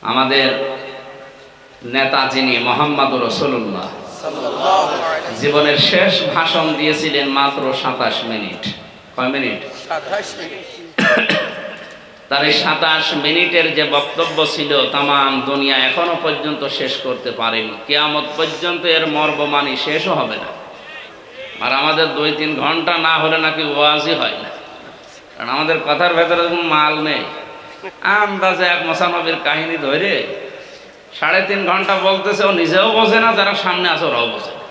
আমাদের নেতা যিনি মোহাম্মদুর রাসূলুল্লাহ জীবনের শেষ ভাষণ দিয়েছিলেন মাত্র 27 মিনিট। কয় মিনিট? 27 মিনিট। তার এই 27 মিনিটের যে বক্তব্য ছিল তামাম দুনিয়া এখনো পর্যন্ত শেষ করতে পারেনি। কিয়ামত পর্যন্ত এর মর্মমানি শেষও হবে না। আর আমাদের 2-3 ঘন্টা না হলে নাকি ওয়াজই হয় না, কারণ আমাদের কথার ভেতরে কোনো মাল নেই। আন্দাজে এক মোসানবীর কাহিনী ধরে 3.5 ঘন্টা বলতেছে, ও নিজেও বোঝে না, যারা সামনে আছে ওরাও বোঝে না।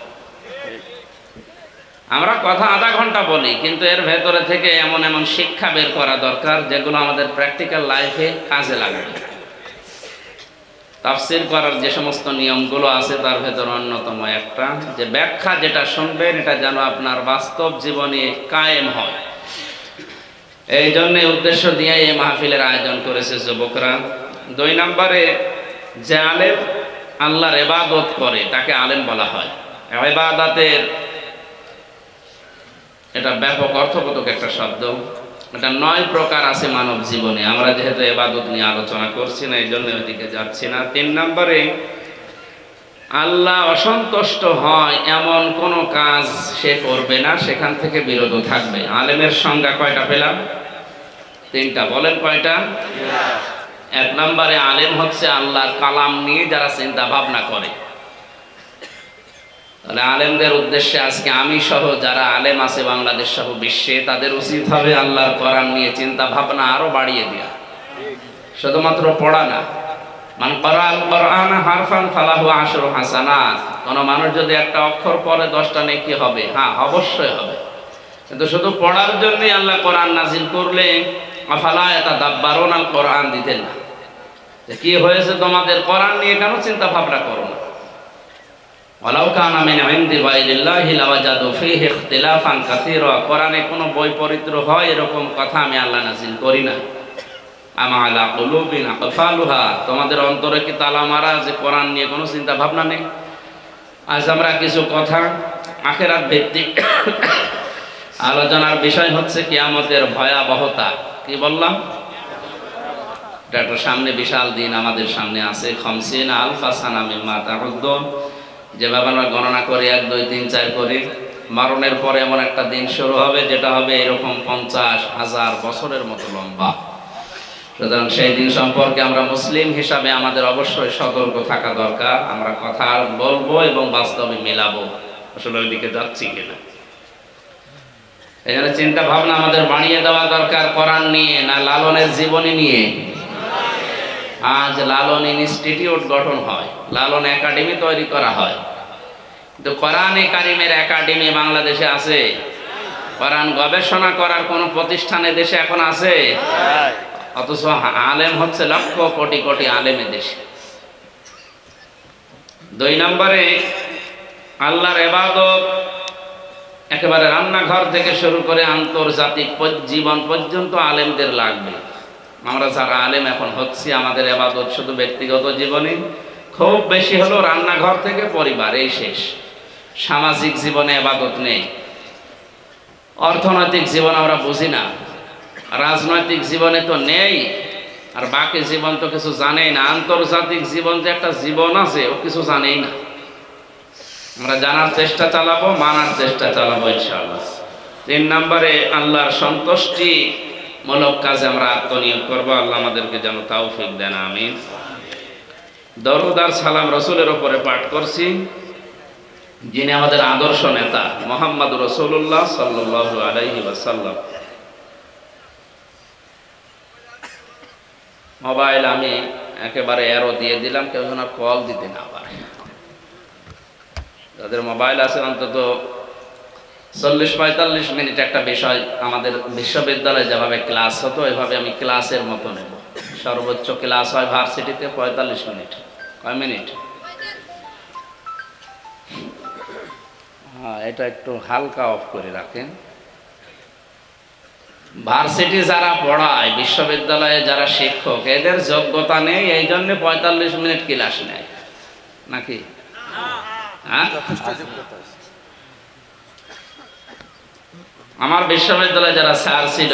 আমরা কথা আধা ঘন্টা বলি, কিন্তু এর ভেতরে থেকে এমন এমন শিক্ষা বের করা দরকার যেগুলো আমাদের প্র্যাকটিক্যাল লাইফে কাজে লাগবে। তাফসীর করার যে সমস্ত নিয়মগুলো আছে তার ভেতর অন্যতম একটা, যে ব্যাখ্যা যেটা শুনবেন এটা যেন আপনার বাস্তব জীবনে কায়েম হয়। এই জন্য উদ্দেশ্য দিয়ে এই মাহফিলের আয়োজন করেছে যুবকরা। 2 নম্বরে, যে আলেম আল্লাহর ইবাদত করে তাকে আলেম বলা হয়। ইবাদতের এটা ব্যাপক অর্থবোধক একটা শব্দ। এটা 9 প্রকার আছে মানব জীবনে। আমরা যেহেতু ইবাদত নিয়ে আলোচনা করছি না, এই জন্য ওইদিকে যাচ্ছি না। 3 নম্বরে, আল্লাহ অসন্তুষ্ট হয় এমন কোন কাজ সে করবে না, সেখান থেকে বিরত থাকবে। আলেমের সংজ্ঞা কয়টা পেলাম? 3টা। বলেন কয়টা? 1 নম্বরে, আলেম হচ্ছে আল্লাহর কালাম নিয়ে যারা চিন্তা ভাবনা করে। তাহলে আলেমদের উদ্দেশ্যে আজকে আমি সহ যারা আলেম আছে বাংলাদেশ সহ বিশ্বে, তাদের উচিত হবে আল্লাহর কোরআন নিয়ে চিন্তা ভাবনা আরো বাড়িয়ে দেওয়া। শুধুমাত্র পড়া না। মান ক্বারাআল কোরআন হারফান ফালাহু 10 হাসানাত। কোন মানুষ যদি একটা অক্ষর পড়ে 10টা নেকি হবে। হ্যাঁ, অবশ্যই হবে। কিন্তু শুধু পড়ার জন্যই আল্লাহ কোরআন নাজিল করলে আফালা ইয়াতাদাব্বারুনাল কোরআন দিতেন না। যে কি হয়েছে তোমাদের, কোরআন নিয়ে কেন চিন্তা ভাবনা করো না? ওয়ালাউ কানা মিন ইনদি গায়রিল্লাহি লাওয়াজাদু ফীহি ইখতিলাফান কাসীরা। কোরআনে কোনো বৈপরীত্য হয় এরকম কথা আমি আল্লাহ নাযিল করি না। আমা আলা কুলুবিন আকফালুহা। তোমাদের অন্তরে কি তালা মারা যে কোরআন নিয়ে কোনো চিন্তা ভাবনা নেই? আজ আমরা কিছু কথা আখিরাত ভিত্তিক আলোচনার বিষয় হচ্ছে কিয়ামতের ভয়াবহতা। কি বললাম? এটা সামনে বিশাল দিন আমাদের সামনে আছে। 50 আলফা সানা মিম্মা তাউদ্দুন। যেভাবে আমরা গণনা করি 1 2 3 4 করে, মরণের পরে এমন একটা দিন শুরু হবে যেটা হবে এরকম 50,000 বছরের মতো লম্বা। সুতরাং সেই দিন সম্পর্কে আমরা মুসলিম হিসাবে আমাদের অবশ্যই সতর্ক থাকা দরকার। আমরা কথা বলবো এবং বাস্তবে মেলাবো আসলে ওইদিকে যাচ্ছি কিনা। এখানে চিন্তা ভাবনা আমাদের বাড়িয়ে দেওয়া দরকার কোরআন নিয়ে, না লালনের জীবনী নিয়ে। আজ লালন ইনস্টিটিউট গঠন হয়, লালন একাডেমি তৈরি করা হয়, কিন্তু কোরআনে কারিমের একাডেমি বাংলাদেশে আছে? কোরআন গবেষণা করার কোন প্রতিষ্ঠানে দেশে এখন আছে? অথচ আলেম হচ্ছে লক্ষ কোটি কোটি আলেমের দেশে। 2 নম্বরে, আল্লাহর ইবাদত একেবারে রান্নাঘর থেকে শুরু করে আন্তর্জাতিক জীবন পর্যন্ত আলেমদের লাগবে। আমরা যারা আলেম এখন হচ্ছি, আমাদের ইবাদত শুধু ব্যক্তিগত জীবনে, খুব বেশি হলো রান্নাঘর থেকে পরিবার, এই শেষ। সামাজিক জীবনে ইবাদত নেই। অর্থনৈতিক জীবন আমরা বুঝি না, রাজনৈতিক জীবনে তো নেই, আর বাকি জীবন তো কিছু জানেই না। আন্তর্জাতিক জীবন যে একটা জীবন আছে ও কিছু জানেই না। আমরা জানার চেষ্টা চালাবো, মানার চেষ্টা চালাবো ইনশাআল্লাহ। 3 নম্বরে, আল্লাহর সন্তুষ্টি মূলক কাজে আমরা আত্মনিয়োগ করবো। আল্লাহ আমাদেরকে যেন তৌফিক দেন, আমিন। দরুদ আর সালাম রাসূলের উপরে পাঠ করছি, যিনি আমাদের আদর্শ নেতা মুহাম্মদুর রাসূলুল্লাহ সাল্লাল্লাহু আলাইহি ওয়াসাল্লাম। মোবাইল আমি একেবারে এরো দিয়ে দিলাম, কেউ যেন কল দিতে না পারে। যাদের মোবাইল আছে অন্তত 40-45 মিনিট একটা বিষয় আমাদের বিশ্ববিদ্যালয়ে যেভাবে ক্লাস হতো এভাবে আমি ক্লাসের মতো নেব। সর্বোচ্চ ক্লাস হয় ভার্সিটিতে 45 মিনিট। কয় মিনিট? হ্যাঁ, এটা একটু হালকা অফ করে রাখেন। ভার্সিটি যারা পড়ায়, বিশ্ববিদ্যালয়ে যারা শিক্ষক, এদের যোগ্যতা নেই, এই জন্য 45 মিনিট ক্লাস নেয় নাকি? হ্যাঁ, আমার বিশ্ববিদ্যালয়ে যারা স্যার ছিল,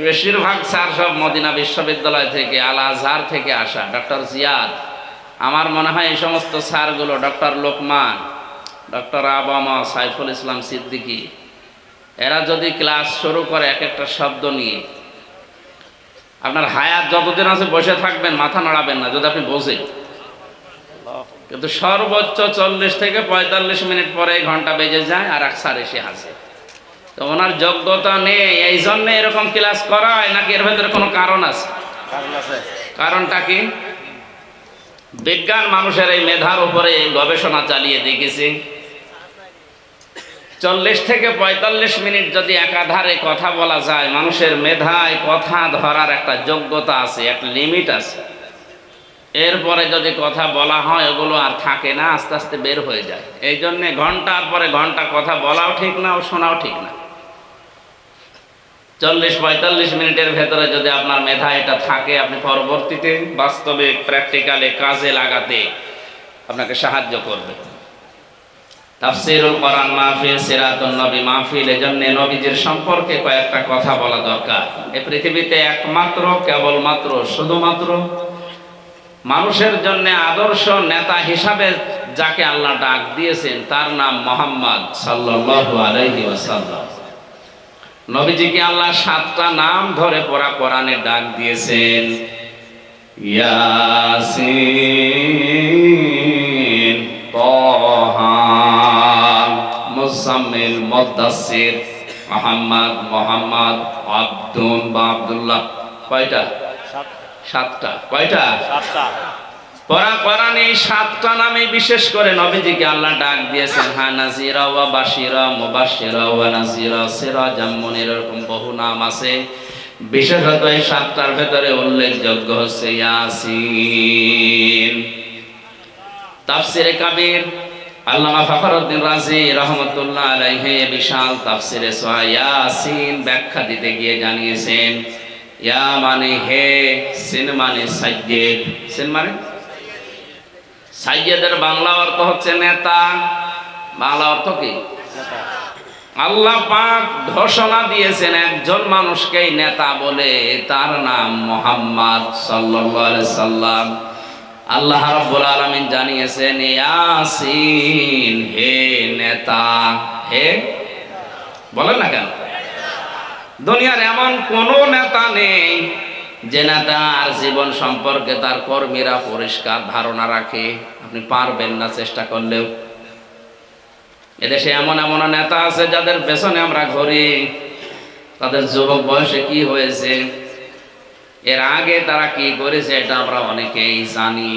বেশিরভাগ স্যার সব মদিনা বিশ্ববিদ্যালয় থেকে, আল আজহার থেকে আসা। ডক্টর জিয়াদ, আমার মনে হয় এই সমস্ত স্যারগুলো, ডক্টর লোকমান, ডক্টর আবামা, সাইফুল ইসলাম সিদ্দিকী, এরা যদি ক্লাস শুরু করে এক একটা শব্দ নিয়ে, আপনার হায়াত যতদিন আছে বসে থাকবেন, মাথা নাড়াবেন না যদি আপনি বোঝেন। কিন্তু সর্বোচ্চ 40 থেকে 45 মিনিট পরে ঘন্টা বেজে যায় আর এক স্যার এসে হাসে। তো ওনার যোগ্যতা নেই, এই জন্য এরকম ক্লাস করায়, নাকি এর ভেতরে কোনো কারণ আছে? কারণটা কি? বিজ্ঞান মানুষের এই মেধার উপরে গবেষণা চালিয়ে দেখেছে, 40 থেকে 45 মিনিট যদি একাধারে কথা বলা যায়, মানুষের মেধায় কথা ধরার একটা যোগ্যতা আছে, একটা লিমিট আছে। এরপরে যদি কথা বলা হয় ওগুলো আর থাকে না, আস্তে আস্তে বের হয়ে যায়। এই জন্যে ঘন্টার পরে ঘন্টা কথা বলাও ঠিক না, ও শোনাও ঠিক না। 40-45 মিনিটের ভেতরে যদি আপনার মেধা এটা থাকে, আপনি পরবর্তীতে বাস্তবে প্র্যাকটিক্যালে কাজে লাগাতে আপনাকে সাহায্য করবে। তাফসীরুল কোরআন মাহফিল, সিরাতুন নবী মাহফিল, এজন্য নবীজির সম্পর্কে কয়েকটা কথা বলা দরকার। এই পৃথিবীতে একমাত্র, কেবলমাত্র, শুধুমাত্র মানুষের জন্য আদর্শ নেতা হিসাবে যাকে আল্লাহ ডাক দিয়েছেন তার নাম মুহাম্মদ সাল্লাল্লাহু আলাইহি ওয়াসাল্লাম। নবীজিকে আল্লাহ 7টা নাম ধরে পড়া কোরআনে ডাক দিয়েছেন। ইয়াসিন, তাহা, মুজাম্মিল, মুদ্দাসসির, মুহাম্মদ, মুহাম্মদ, আব্দুন বা আব্দুল্লাহ। কয়টা? 7টা। কয়টা? 7টা। পড়া কোরআনে 7টা নামে বিশেষ করে নবীজিকে আল্লাহ ডাক দিয়েছেন। হ্যাঁ, নাজিরা ওয়া বাশিরা, মুবাশশিরা ওয়া নাজিরা, সিরাজাম মুনির, এরকম বহু নাম আছে। বিশেষত এই 7টার ভেতরে উল্লেখযোগ্য হচ্ছে ইয়াসিন। তাফসিরে কাবীর, আল্লামা ফখরুদ্দীন রাজি রহমাতুল্লাহ আলাইহি বিশাল তাফসিরে সূরা ইয়াসিন ব্যাখ্যা দিতে গিয়ে জানিয়েছেন, ইয়া মানে হে, সিন মানে সাইয়্যিদ। সিন মানে সাইয়্যিদের বাংলা অর্থ হচ্ছে নেতা। বাংলা অর্থ কি? আল্লাহ পাক ঘোষণা দিয়েছেন একজন মানুষকেই নেতা বলে, তার নাম মুহাম্মদ সাল্লাল্লাহু আলাইহি সাল্লাম। আল্লাহ রাব্বুল আলামিন জানিয়েছেন ইয়াসিন, হে নেতা। হে বলেন না কেন? দুনিয়ার এমন কোন নেতা নেই যে নেতার জীবন সম্পর্কে তার কর্মীরা পরিষ্কার ধারণা রাখে। আপনি পারবেন না চেষ্টা করলেও। এদেশে এমন এমন নেতা আছে যাদের পেছনে আমরা ঘুরি, তাদের যুবক বয়সে কি হয়েছে, এর আগে তারা কি করেছে, এটা আমরা অনেকেই জানি।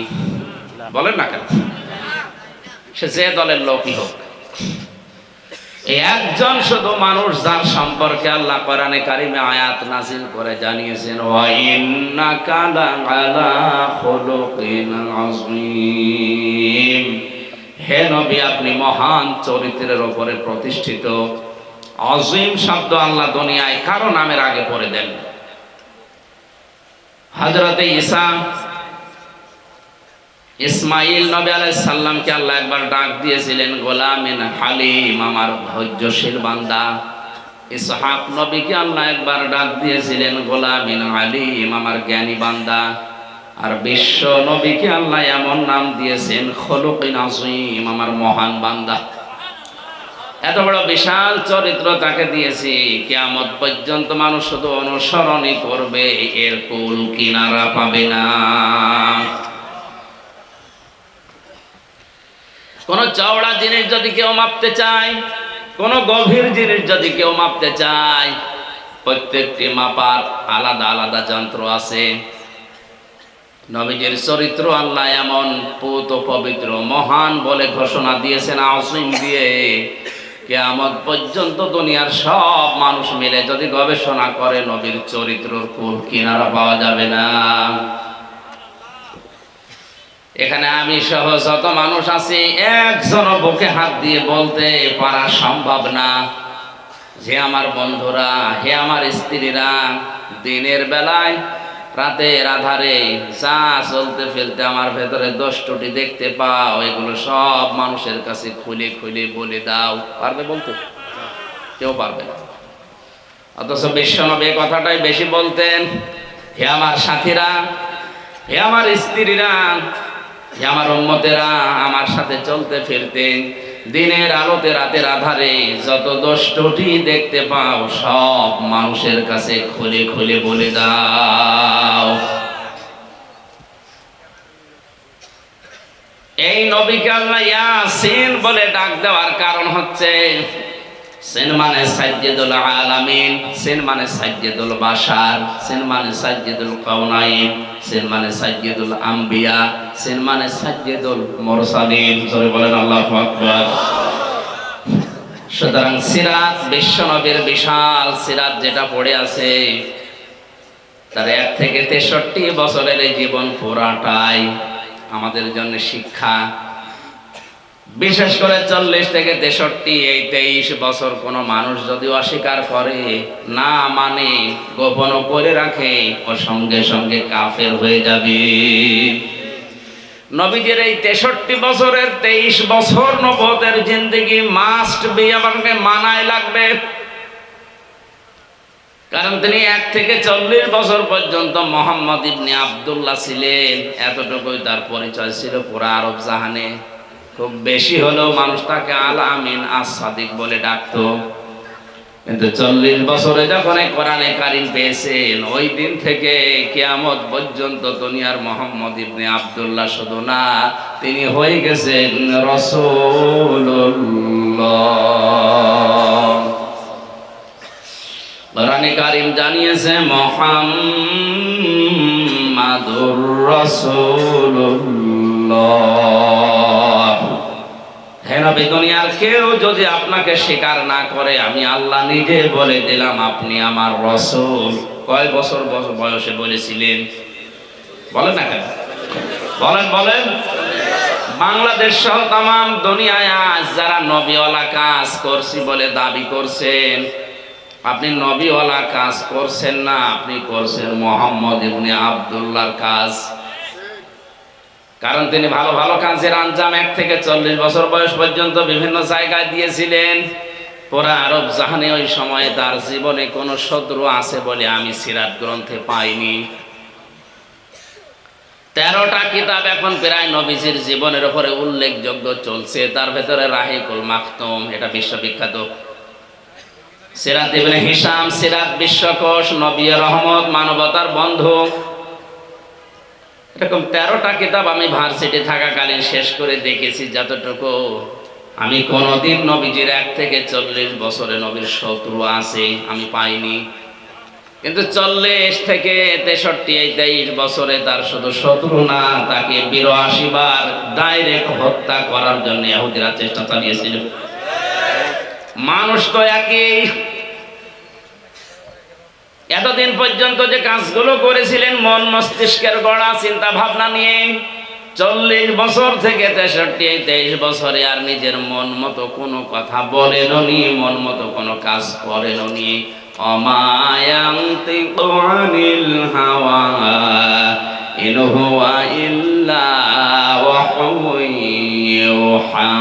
বলেন না কেন? সে যে দলের লোকই হোক, এই একজন শুধু মানুষ যার সম্পর্কে আল্লাহ কোরআনে কারিমে আয়াত নাযিল করে জানিয়েছেন, ওয়া ইন্নাকা লাআলা খুলুকিন আযীম। হে নবী, আপনি মহান চরিত্রের উপরে প্রতিষ্ঠিত। আযীম শব্দ আল্লাহ দুনিয়ায় কারো নামের আগে পড়ে দেন। হযরতে ঈসা, ইসমাইল নবী আলাইহিস সালামকে আল্লাহ একবার ডাক দিয়েছিলেন গোলামিন হালিম, আমার ধৈর্যশীল বান্দা। ইসহাক নবীকে আল্লাহ একবার ডাক দিয়েছিলেন গোলামিন হালিম, আমার জ্ঞানী বান্দা। আর বিশ্ব নবীকে আল্লাহ এমন নাম দিয়েছেন খুলুকিন আযীম, আমার মহান বান্দা। এত বড় বিশাল চরিত্র তাকে দিয়েছি, কিয়ামত পর্যন্ত মানুষ শুধু অনুসরণই করবে, এর কুল কিনারা পাবে না। কোন চওড়া জিনিস যদি কেউ মাপতে চায়, কোন গভীর জিনিস যদি কেউ মাপতে চায়, প্রত্যেকটি মাপার আলাদা আলাদা যন্ত্র আছে। নবীজির চরিত্র আল্লাহ এমন পুত পবিত্র মহান বলে ঘোষণা দিয়েছেন আযীম দিয়ে, কিয়ামত পর্যন্ত দুনিয়ার সব মানুষ মিলে যদি গবেষণা করে, নবীর চরিত্রের কুল কিনারা পাওয়া যাবে না। এখানে আমি সহ যত মানুষ আছি, একজনও বুকে হাত দিয়ে বলতে পারা সম্ভব না যে আমার বন্ধুরা, হে আমার স্ত্রীরা, দিনের বেলায় রাতের আধারে যা চলতে ফেলতে আমার ভেতরে দোষ ত্রুটি দেখতে পাও, এগুলো সব মানুষের কাছে খুলে খুলে বলে দাও। পারবে বলতে? কেউ পারবে না। অথচ বিশ্বনবী কথাটাই বেশি বলতেন, হে আমার সাথীরা, হে আমার স্ত্রীরা, হে আমার উম্মতেরা, আমার সাথে চলতে ফিরতে দিনের আলোতে রাতের আধারে যত দোষ ত্রুটি দেখতে পাও সব মানুষের কাছে খুলে খুলে বলে দাও। এই নবীকে আল্লাহ ইয়াসিন বলে ডাক দেওয়ার কারণ হচ্ছে, সিন মানে সাজ্জিদুল আলামিন, সিন মানে সাজ্জিদুল বাশার, সিন মানে সাজ্জিদুল কাউনাইন, সিন মানে সাজ্জিদুল আম্বিয়া, সিন মানে সাজ্জিদুল মুরসালিন। জোরে বলেন আল্লাহু আকবার। সুতরাং সিরাত, বিশ্বনবীর বিশাল সিরাত যেটা পড়ে আছে, তার 1 থেকে 63 বছরের এই জীবন পুরাটাই আমাদের জন্য শিক্ষা। বিশেষ করে 40 থেকে 63, এই 23 বছর কোনো মানুষ যদি অস্বীকার করে, না মানে, গোপন করে রাখে, ও সঙ্গে সঙ্গে কাফের হয়ে যাবে। নবীজির এই 63 বছরের 23 বছর নবুয়তের জিন্দেগি মাস্ট বি, আমাকে মানায় লাগবে। কারণ তিনি 1 থেকে 40 বছর পর্যন্ত মোহাম্মদ ইবনে আব্দুল্লাহ ছিলেন, এতটুকুই তার পরিচয় ছিল পুরা আরব জাহানে। খুব বেশি হলেও মানুষ তাকে আল আমিন আস-সাদিক বলে ডাকতো। কিন্তু 40 বছরে যখন কোরআনে কারীম পেয়েছেন, ওই দিন থেকে কিয়ামত পর্যন্ত দুনিয়ার মোহাম্মদ ইবনে আব্দুল্লাহ শুধু না, তিনি হয়ে গেছেন রাসূলুল্লাহ। কোরআনে কারীম জানিয়েছে মুহাম্মাদুর রাসূলুল্লাহ। হে নবী, দুনিয়ার কেউ যদি আপনাকে স্বীকার না করে, আমি আল্লাহ নিজে বলে দিলাম আপনি আমার রাসূল। কয় বছর বয়সে বলেছিলেন? বলেন না কেন? বলেন বলেন। বাংলাদেশ সহ তামাম দুনিয়ায় আজ যারা নবীওয়ালা কাজ করছি বলে দাবি করছেন, আপনি নবীওয়ালা কাজ করছেন না, আপনি করছেন মুহাম্মদ ইবনে আব্দুল্লাহর কাজ। কারণ তিনি ভালো ভালো কাজের আঞ্জাম 1 থেকে 40 বছর বয়স পর্যন্ত বিভিন্ন জায়গায় দিয়েছিলেন। পুরা আরব জাহানে ওই সময়ে তার জীবনে কোনো শত্রু আছে বলে আমি সিরাত গ্রন্থে পাইনি। 13টা কিতাব এখন প্রায় নবীজির জীবনের উপরে উল্লেখযোগ্য চলছে। তার ভেতরে রাহিকুল মাকতুম, এটা বিশ্ববিখ্যাত। সিরাত ইবনে হিশাম, সিরাত বিশ্বকোষ, নবী রহমত, মানবতার বন্ধু, এরকম 13টা কিতাব আমি ভার্সিটি থাকাকালীন শেষ করে দেখেছি। যতটুকু আমি কোনোদিন নবীজির 1 থেকে 40 বছরে নবীর শত্রু আছে আমি পাইনি। কিন্তু 40 থেকে 63, এই 23 বছরে তার শুধু শত্রু না, তাকে 82 বার ডাইরেক্ট হত্যা করার জন্য ইহুদিরা চেষ্টা চালিয়েছিল। মানুষ তো একই। এতদিন পর্যন্ত যে কাজগুলো করেছিলেন মন মস্তিষ্কের গড়া চিন্তা ভাবনা নিয়ে, 40 বছর থেকে 63, এই 23 বছরে আর নিজের মন মতো কোনো কথা বলেননি, মন মতো কোনো কাজ করেননি। অমায়ান্তিকু আনিল হাওয়া ইন হুয়া ইল্লা ওয়াহয়ুন ইউহা।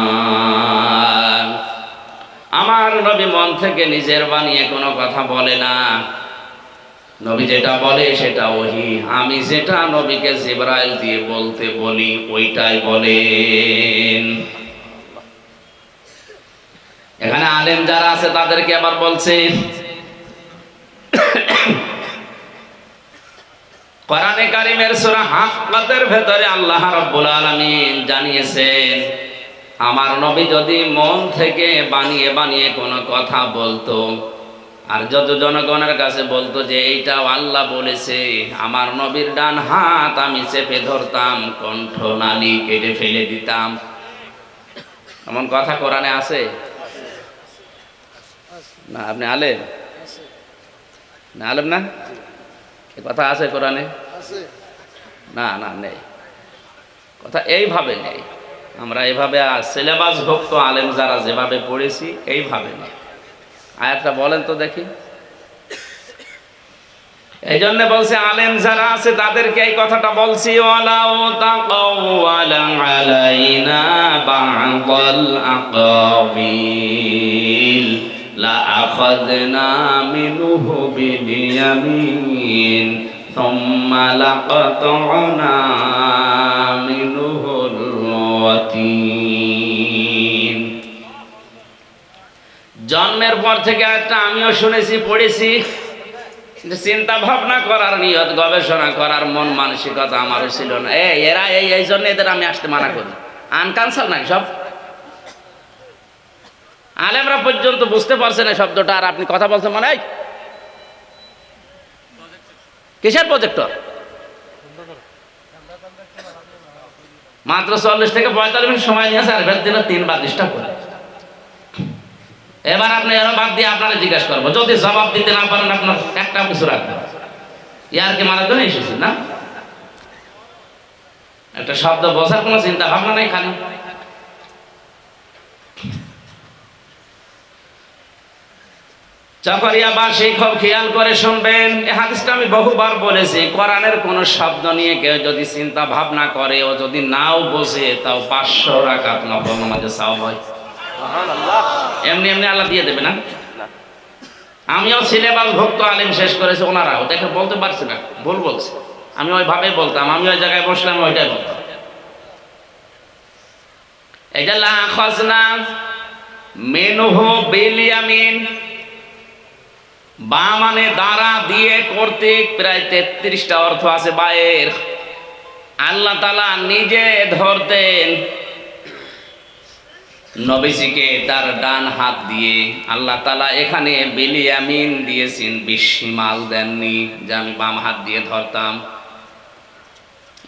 আমার নবী মন থেকে নিজের বানিয়ে কোনো কথা বলে না। নবী যেটা বলে সেটা ওহী। আমি যেটা নবীকে জিবরাইল দিয়ে বলতে বলি ওইটাই বলেন। এখানে আলেম যারা আছে তাদেরকে আবার বলছে, কোরআনে কারীমের সূরা হাক্কাতের ভেতরে আল্লাহ রাব্বুল আলামিন জানিয়েছেন, আমার নবী যদি মন থেকে বানিয়ে বানিয়ে কোনো কথা বলতো, আর যত জনগণের কাছে বলতো যে এইটাও আল্লাহ বলেছে, আমার নবীর ডান হাত আমি চেপে ধরতাম, কণ্ঠনালী কেটে ফেলে দিতাম। এমন কথা কোরআনে আছে না? আপনি আলেম না? আলেম না? এ কথা আছে কোরআনে? না না, নেই। কথা এইভাবে নেই। আমরা এইভাবে সিলেবাস ভুক্ত আলেম যারা যেভাবে পড়েছি এইভাবে নেই। আয়াতটা বলেন তো দেখি। এই জন্য বলছে আলেম যারা আছে তাদেরকে এই কথাটা বলছি, ওয়ালাউ তাকাওয়ালা আলাইনা বা'দাল আকাবিল লাআখাযনা মিনহু বিল-ইয়ামিন সুম্মা লাকাতা'না মিনহুল ওয়াতিন। জন্মের পর থেকে একটা আমিও শুনেছি, পড়েছি, চিন্তা ভাবনা করার নিয়ত, গবেষণা করার মন মানসিকতা আমারও ছিল না। এরা এই জন্য এদের আমি আসতে মানা করি। আনকানসাল নাকি সব আলেমরা পর্যন্ত বুঝতে পারছে না শব্দটা, আর আপনি কথা বলছেন মানে কিসের প্রজেক্টর? মাত্র 40 থেকে 45 মিনিট সময় নিয়েছে, আর দিন 3বার ডিস্টার্ব করে। এবার আপনি এরা বাদ দিয়ে আপনারা জিজ্ঞাসা করবো, যদি জবাব দিতে না পারেন আপনার একটা কিছু রাখবেন। ইয়ার কি মারার জন্য এসেছি না? একটা শব্দ বোঝার কোনো চিন্তা ভাবনা নেই, খালি চাকরিয়াবাসী খুব খেয়াল করে শুনবেন। এই হাদিসটা আমি বহুবার বলেছি, কোরআনের কোন শব্দ নিয়ে কেউ যদি চিন্তা ভাবনা করে ও যদি নাও বোঝে, তাও 500 রাকাত নফল নামাজে সওয়াব হয়। এমনি এমনি আল্লাহ দিয়ে দেবে না। আমিও সিলেবাস ভুক্ত আলেম শেষ করেছি, ওনারাও দেখে বলতে পারছি না, ভুল বলছে। আমি ওইভাবে বলতাম, আমি ওই জায়গায় বসলাম ওইটাই বলতাম। এই যে লাআখাযনা মিনহু বিল-ইয়ামিন, বা মানে দ্বারা দিয়ে কর্তৃক, প্রায় 33টা অর্থ আছে বায়ের। আল্লাহ তাআলা নিজে ধরতেন নবীজিকে তার ডান হাত দিয়ে। আল্লাহ তাআলা এখানে বিল-ইয়ামিন দিয়েছেন, বিশিমাল দেননি, যে আমি বাম হাত দিয়ে ধরতাম।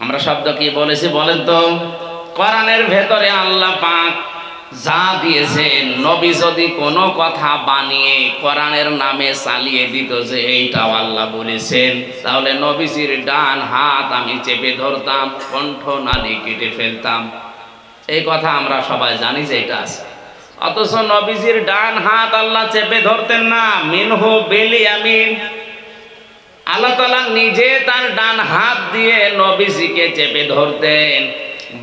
আমরা শব্দ কি বলেছি বলেন তো? কোরআনের ভেতরে আল্লাহ পাক যা দিয়েছেন, নবী যদি কোনো কথা বানিয়ে কোরআনের নামে চালিয়ে দিত যে এইটাও আল্লাহ বলেছেন, তাহলে নবীজির ডান হাত আমি চেপে ধরতাম, কণ্ঠনালী কেটে ফেলতাম। এই কথা আমরা সবাই জানি যে এটা আছে। অথচ নবীজির ডান হাত আল্লাহ চেপে ধরতেন না। মিনহু বিল-ইয়ামিন, আল্লাহ তাআলা নিজে তার ডান হাত দিয়ে নবীজিকে চেপে ধরতেন,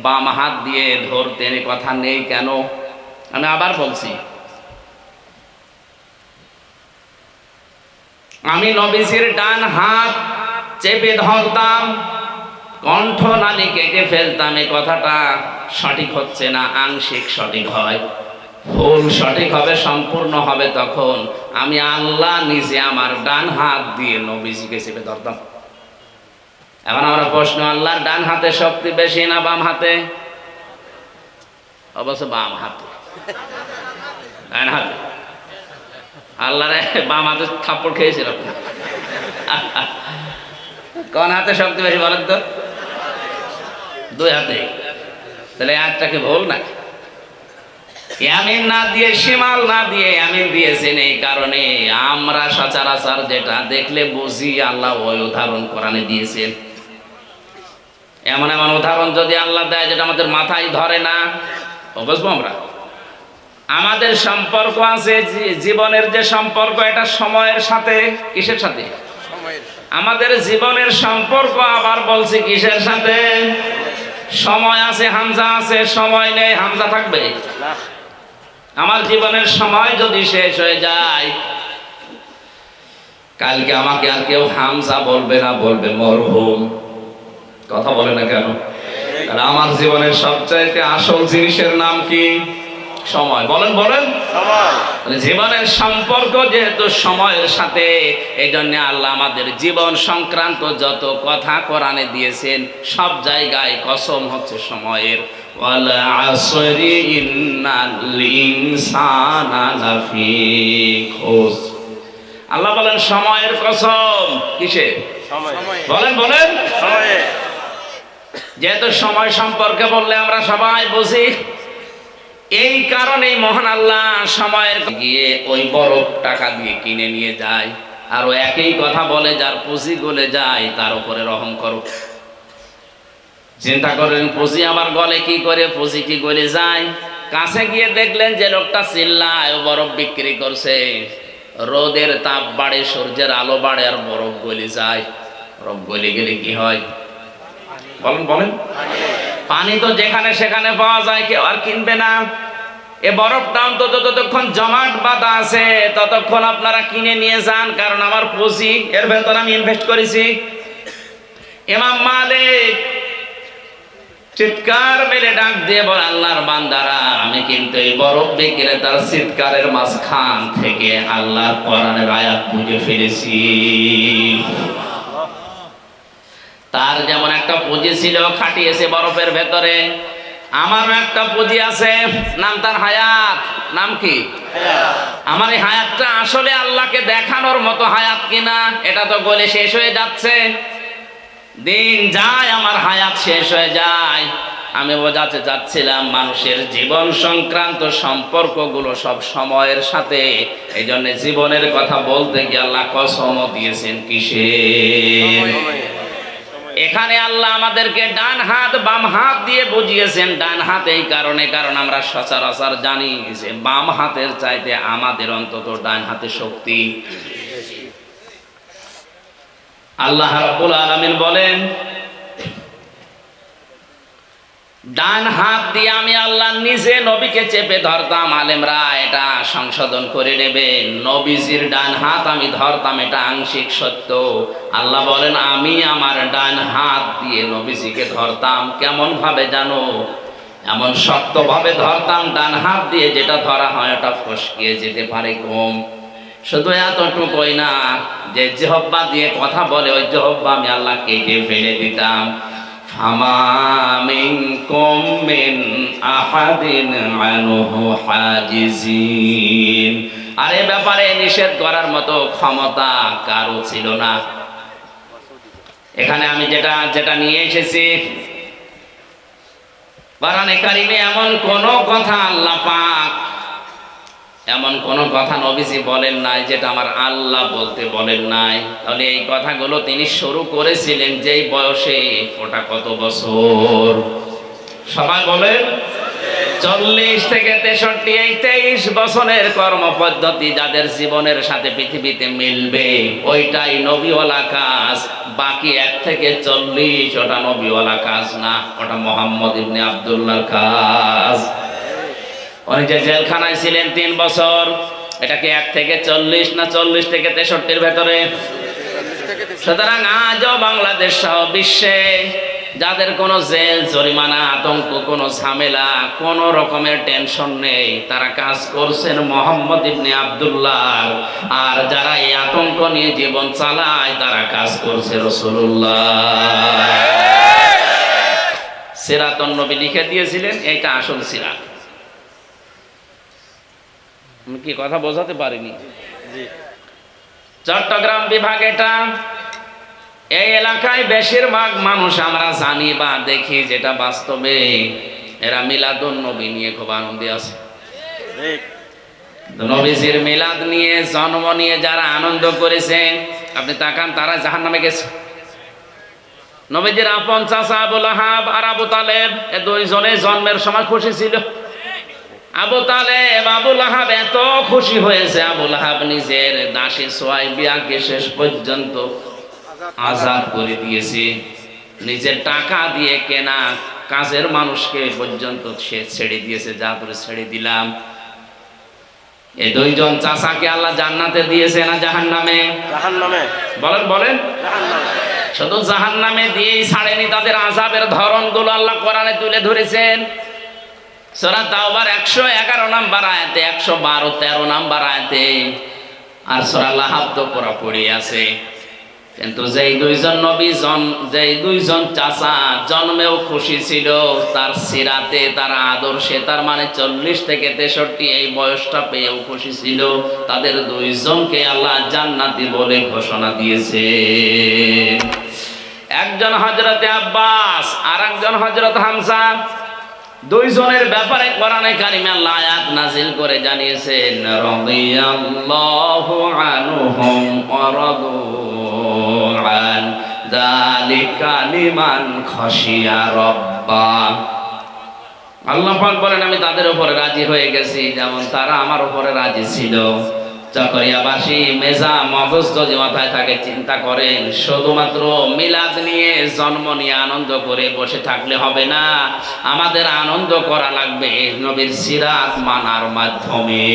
বাম হাত দিয়ে ধরতেন। এই কথা নেই কেন? আমি আবার বলছি, আমি নবীজির ডান হাত চেপে ধরতাম, কণ্ঠনালী কেটে ফেলতাম। এই কথাটা সঠিক হচ্ছে না, আংশিক সঠিক হয়। ফুল সঠিক হবে, সম্পূর্ণ হবে তখন আমি আল্লাহ নিজে আমার ডান হাত দিয়ে নবীজিকে চেপে ধরতাম। এখন আমরা প্রশ্ন, আল্লাহর ডান হাতে শক্তি বেশি না বাম হাতে? অবশ্য বাম হাতে। ডান হাতে আল্লাহর বাম হাতে থাপ্পড় খেয়েছিল। কোন হাতে শক্তি বেশি বলেন তো? 2 হাতে। তাহলে আজটাকে ভুল না? ইয়ামিন না দিয়ে, শিমাল না দিয়ে ইয়ামিন দিয়েছেন। এই কারণে আমরা সচরাচর যেটা দেখলে বুঝি আল্লাহ ওই উদাহরণ কোরআনে দিয়েছেন। এমন এমন উদাহরণ যদি আল্লাহ দেয় যেটা আমাদের মাথায় ধরে না, বুঝবো আমরা। আমাদের সম্পর্ক আছে, জীবনের যে সম্পর্ক, এটা সময়ের সাথে। কিসের সাথে? আমাদের জীবনের সম্পর্ক আবার বলছি কিসের সাথে? সময় আছে, হামজা আছে। সময় নেই, হামজা থাকবে? আমার জীবনের সময় যদি শেষ হয়ে যায়, কালকে আমাকে আর কেউ হামজা বলবে না, বলবে মরহুম। কথা বলে না কেন? কারণ আমার জীবনের সবচাইতে আসল জিনিসের নাম কি? সময়। বলেন বলেন। জীবনের সম্পর্ক যেহেতু সময়ের সাথে, এই জন্য আল্লাহ আমাদের জীবন সংক্রান্ত যত কথা কোরআনে দিয়েছেন, সব জায়গায় কসম হচ্ছে সময়ের। ওয়াল আসরি ইন্নাল ইনসানা লাফি খুস। আল্লাহ বলেন সময়ের কসম। কিসের? বলেন বলেন। যেহেতু সময় সম্পর্কে বললে আমরা সবাই বুঝি, এই কারণে মহান আল্লাহ সময়ের গিয়ে ওই বরফ টাকা দিয়ে কিনে নিয়ে যায়, আর একই কথা বলে যার পুঁজি গলে যায় তার উপরে রহম করো। চিন্তা করেন, পুঁজি আবার গলে কি করে? পুঁজি কি গলে যায়? কাছে গিয়ে দেখলেন যে লোকটা চিল্লায়, ও বরফ বিক্রি করছে। রোদের তাপ বাড়ে, সূর্যের আলো বাড়ে, আর বরফ গলে যায়। বরফ গলে গেলে কি হয়? বলেন বলেন। পানি তো যেখানে সেখানে পাওয়া যায়, কেউ আর কিনবে না। এ বরফটা অন্তত যতক্ষণ জমাট বাঁধা আছে ততক্ষণ আপনারা কিনে নিয়ে যান, কারণ আমার পুঁজি এর ভেতর আমি ইনভেস্ট করেছি। ইমাম মালিক চিৎকার মেরে ডাক দিয়ে বলে, আল্লাহর বান্দারা, আমি কিন্তু এই বরফ বিক্রেতার চিৎকারের মাঝখান থেকে আল্লাহর কোরআনের আয়াত খুঁজে ফেলেছি। তার যেমন একটা পুঁজি ছিল খাটিয়েছে বরফের ভেতরে, আমারও একটা পুঁজি আছে, নাম তার হায়াত। নাম কি? আমার এই হায়াতটা আসলে আল্লাহকে দেখানোর মতো হায়াত কিনা, এটা তো গলে শেষ হয়ে যাচ্ছে। দিন যায় আমার হায়াত শেষ হয়ে যায়। আমি বোঝাতে চাচ্ছিলাম মানুষের জীবন সংক্রান্ত সম্পর্কগুলো সব সময়ের সাথে, এই জন্য জীবনের কথা বলতে গিয়ে আল্লাহ কসম দিয়েছেন কিসের? এখানে আল্লাহ আমাদেরকে ডান হাত বাম হাত দিয়ে বুঝিয়েছেন। ডান হাত এই কারণে, কারণ আমরা সচরাচর জানি যে বাম হাতের চাইতে আমাদের অন্তত ডান হাতে শক্তি। আল্লাহ রাব্বুল আলামিন বলেন, ডান হাত দিয়ে আমি আল্লাহ নিজে নবীকে চেপে ধরতাম। আলেমরা এটা সংশোধন করে নেবেন, নবীজির ডান হাত আমি ধরতাম, এটা আংশিক সত্য। আল্লাহ বলেন, আমি আমার ডান হাত দিয়ে নবীজিকে ধরতাম। কেমন ভাবে জানো? এমন শক্তভাবে ধরতাম ডান হাত দিয়ে, যেটা ধরা হয় ওটা ফসকিয়ে যেতে পারে কম। শুধু এতটুকুই না, যে জিহ্বা দিয়ে কথা বলে ওই জিহ্বা আমি আল্লাহ কেটে ফেলে দিতাম। ফামা মিনকুম মিন আহাদিন আনহু হাজিজিন। আর এই ব্যাপারে নিষেধ করার মতো ক্ষমতা কারো ছিল না। এখানে আমি যেটা নিয়ে এসেছি, কোরআনে কারিমে এমন কোন কথা আল্লাহ পাক, এমন কোন কথা নবীজি বলেন নাই যেটা আমার আল্লাহ বলতে বলেন নাই। তাহলে এই কথাগুলো তিনি শুরু করেছিলেন যেই বয়সে, ওটা কত বছর? সবাই বলেন 40 থেকে 63। এই 23 বছরের কর্মপদ্ধতি যাদের জীবনের সাথে পৃথিবীতে মিলবে, ওইটাই নবীওয়ালা কাজ। বাকি 1 থেকে 40 ওটা নবীওয়ালা কাজ না, ওটা মুহাম্মদ ইবনে আব্দুল্লাহর কাজ। উনি যে জেলখানায় ছিলেন 3 বছর, এটা কি 1 থেকে 40 না 40 থেকে 63-র ভেতরে? সুতরাং আজও বাংলাদেশ সহ বিশ্বে যাদের কোনো জেল জরিমানা আতঙ্ক, কোনো ঝামেলা, কোনো রকমের টেনশন নেই, তারা কাজ করছেন মুহাম্মদ ইবনে আব্দুল্লাহ। আর যারা এই আতঙ্ক নিয়ে জীবন চালায়, তারা কাজ করছে রাসূলুল্লাহ। সিরাতুন নবী লিখে দিয়েছিলেন, এইটা আসল সিরাত। আমি কি কথা বোঝাতে পারিনি? চট্টগ্রাম বিভাগ এটা। এই এলাকায় বেশিরভাগ মানুষ আমরা জানি বা দেখি, যেটা বাস্তবে এরা মিলাদুন নবী নিয়ে খুব আনন্দে আছে। নবীজির মিলাদ নিয়ে, জন্ম নিয়ে যারা আনন্দ করেছে, আপনি তাকান, তারা জাহান্নামে গেছে। নবীজির আপন চাচা আবু লাহাব আর আবু তালেব, এ 2 জনে জন্মের সময় খুশি ছিল। আবু তালেব, আবু লাহাব এত খুশি হয়েছে, আবু লাহাব নিজের দাসী সুয়াইবিয়াকে শেষ পর্যন্ত আজাদ করে দিয়েছে। নিজের টাকা দিয়ে কেনা কাজের মানুষকে পর্যন্ত সে ছেড়ে দিয়েছে, যা করে ছেড়ে দিলাম। এই 2 জন চাচাকে আল্লাহ জান্নাতে দিয়েছে না জাহান্নামে? জাহান্নামে। বলেন বলেন, জাহান্নামে। শুধু জাহান্নামে দিয়েই ছাড়েনি, তাদের আযাবের ধরনগুলো আল্লাহ কোরআনে তুলে ধরেছেন। সূরা তাওবার 111 নম্বর আয়াতে, 112, 13 নম্বর আয়াতে। আর সূরা লাহাব তো পুরো পড়ে আছে। কিন্তু যেই 2 জন নবী, যেই 2 জন চাচা জন্মেও খুশি ছিল, তার সিরাতে, তার আদর্শে, তার মানে 40 থেকে 63 এই বয়সটা পেয়েও খুশি ছিল, তাদের 2 জনকে আল্লাহ জান্নাতি বলে ঘোষণা দিয়েছে। একজন হযরতে আব্বাস, আর একজন হযরত হামজা। 2 জনের ব্যাপারে কোরআনে কারিমে আল্লাহ আয়াত নাজিল করে জানিয়েছেন, রাদিয়াল্লাহু আনহুম ওয়া রাদু আন যালিকা লিমান খাশিয়া রাব্বা। আল্লাহ পাক বলেন, আমি তাদের উপরে রাজি হয়ে গেছি, যেমন তারা আমার উপরে রাজি ছিল। চকরিয়াবাসী মেজা মগজ যদি মাথায় থাকে চিন্তা করেন শুধুমাত্র মিলাদ নিয়ে জন্ম নিয়ে আনন্দ করে বসে থাকলে হবে না, আমাদের আনন্দ করা লাগবে নবীর সিরাত মানার মাধ্যমে।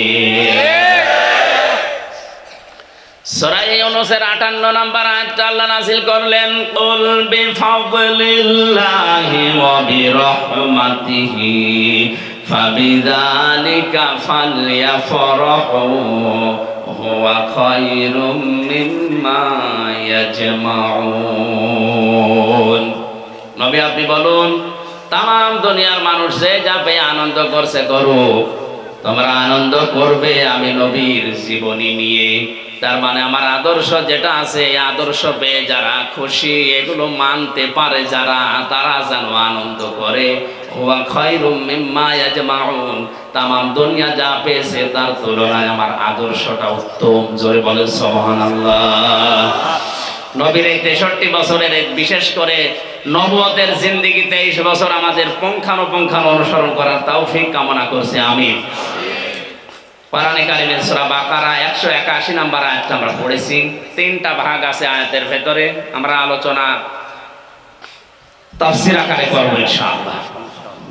সূরা ইউনূসের ৫৮ নম্বর আয়াতটা আল্লাহ নাযিল করলেন, কুল বিফাদলিল্লাহি ওয়া বিরাহমাতিহি ফাবিযালিকা ফালইফরাহু হুয়া খায়রুম মিম্মা ইয়াজমাউন। নবী আপনি বলুন, তাম দুনিয়ার মানুষ যে যা পেয়ে আনন্দ করছে করুক, তোমরা আনন্দ করবে আমি নবীর জীবনী নিয়ে। তার মানে আমার আদর্শ যেটা আছে এই আদর্শ পেয়ে যারা খুশি, এগুলো মানতে পারে যারা, তারা যেন আনন্দ করে। হুয়া খায়রুম মিম্মা ইয়াজমাউন, তামাম দুনিয়া যা পেয়েছে তার তুলনায় আমার আদর্শটা উত্তম। জোরে বলেন সুবহানাল্লাহ। নবীর এই 63 বছরের বিশেষ করে নবুয়তের জিন্দেগি 23 বছর আমাদের পুঙ্খানুপুঙ্খানু অনুসরণ করার তৌফিক কামনা করছি, আমিন। কোরআনে কারিমের সূরা বাকারা 181 নম্বর আয়াতটা আমরা পড়েছি। 3টা ভাগ আছে আয়াতের ভেতরে, আমরা আলোচনা তাফসীর আকারে করব ইনশাআল্লাহ।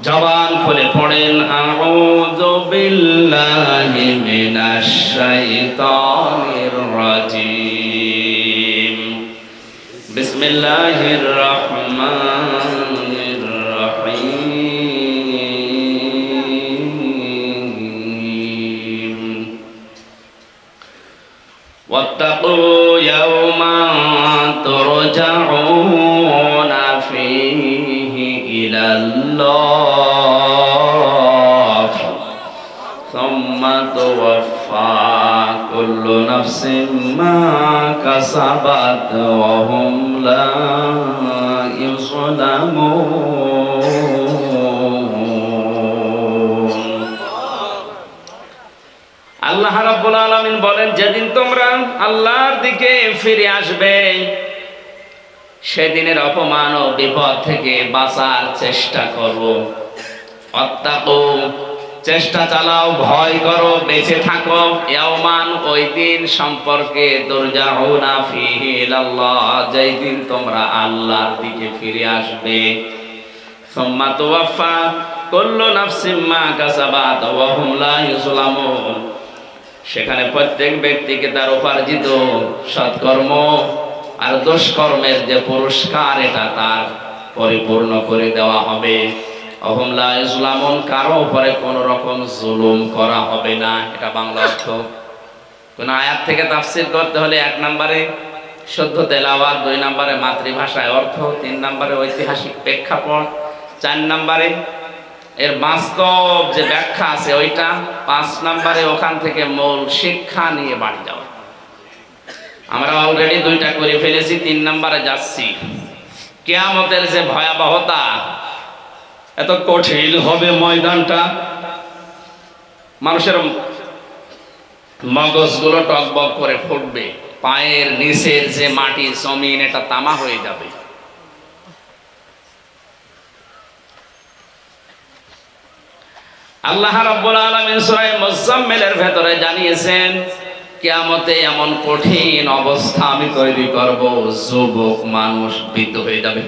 জবান খুলে পড়েন, আউযু বিল্লাহি মিনাশ শাইতানির রাজীম, বিসমিল্লাহির রহমানির রহিম। ওয়াত্তাকু ইয়াওমান তুরজাউনা ফীহি ইলাল্লাহ সুম্মা তুওয়াফফা কুল্লু নাফসিন মা কাসাবাত ওয়া হুম লা ইউযলামুন। আল্লাহ রাব্বুল আলামিন বলেন, যেদিন তোমরা আল্লাহর দিকে ফিরে আসবে সেদিনের অপমান ও বিপদ থেকে বাঁচার চেষ্টা করো। অত্তাকু, চেষ্টা চালাও, ভয় করো, বেঁচে থাকো। ইয়াওমান, ওই দিন সম্পর্কে, তুরজাউনা ফীহি ইলাল্লাহ, যেই দিন তোমরা আল্লাহর দিকে ফিরে আসবে। সুম্মা তুওয়াফফা কুল্লু নাফসিন মা কাসাবাত ওয়া হুম লা ইউযলামুন, সেখানে প্রত্যেক ব্যক্তিকে তার উপার্জিত সৎকর্ম আর দুষ্কর্মের যে পুরস্কার এটা তার পরিপূর্ণ করে দেওয়া হবে। ওহুম লা ইউযলামুন, কারো উপরে কোনো রকম জুলুম করা হবে না। এটা বাংলা অর্থ। কোন আয়াত থেকে তাফসীর করতে হলে 1 নম্বরে শুদ্ধ তেলাওয়াত, 2 নম্বরে মাতৃভাষায় অর্থ, 3 নম্বরে ঐতিহাসিক প্রেক্ষাপট, 4 নম্বরে এর বাস্তব যে ব্যাখ্যা আছে ওইটা, 5 নম্বরে ওখান থেকে মূল শিক্ষা নিয়ে বাড়ি যাওয়া। আমরা অলরেডি 2টা করে ফেলেছি, 3 নম্বরে যাচ্ছি। কিয়ামতের যে ভয়াবহতা, এত কঠিন হবে ময়দানটা, মানুষের মগজগুলো টকবক করে ফুটবে, পায়ের নিচের যে মাটি জমিন এটা তামা হয়ে যাবে। আল্লাহ রাব্বুল আলামিন সূরা মুজাম্মিলের ভেতরে জানিয়েছেন, কিয়ামতে এমন কঠিন অবস্থা আমি তৈরি করব, যুবক মানুষ ভীত হয়ে যাবে।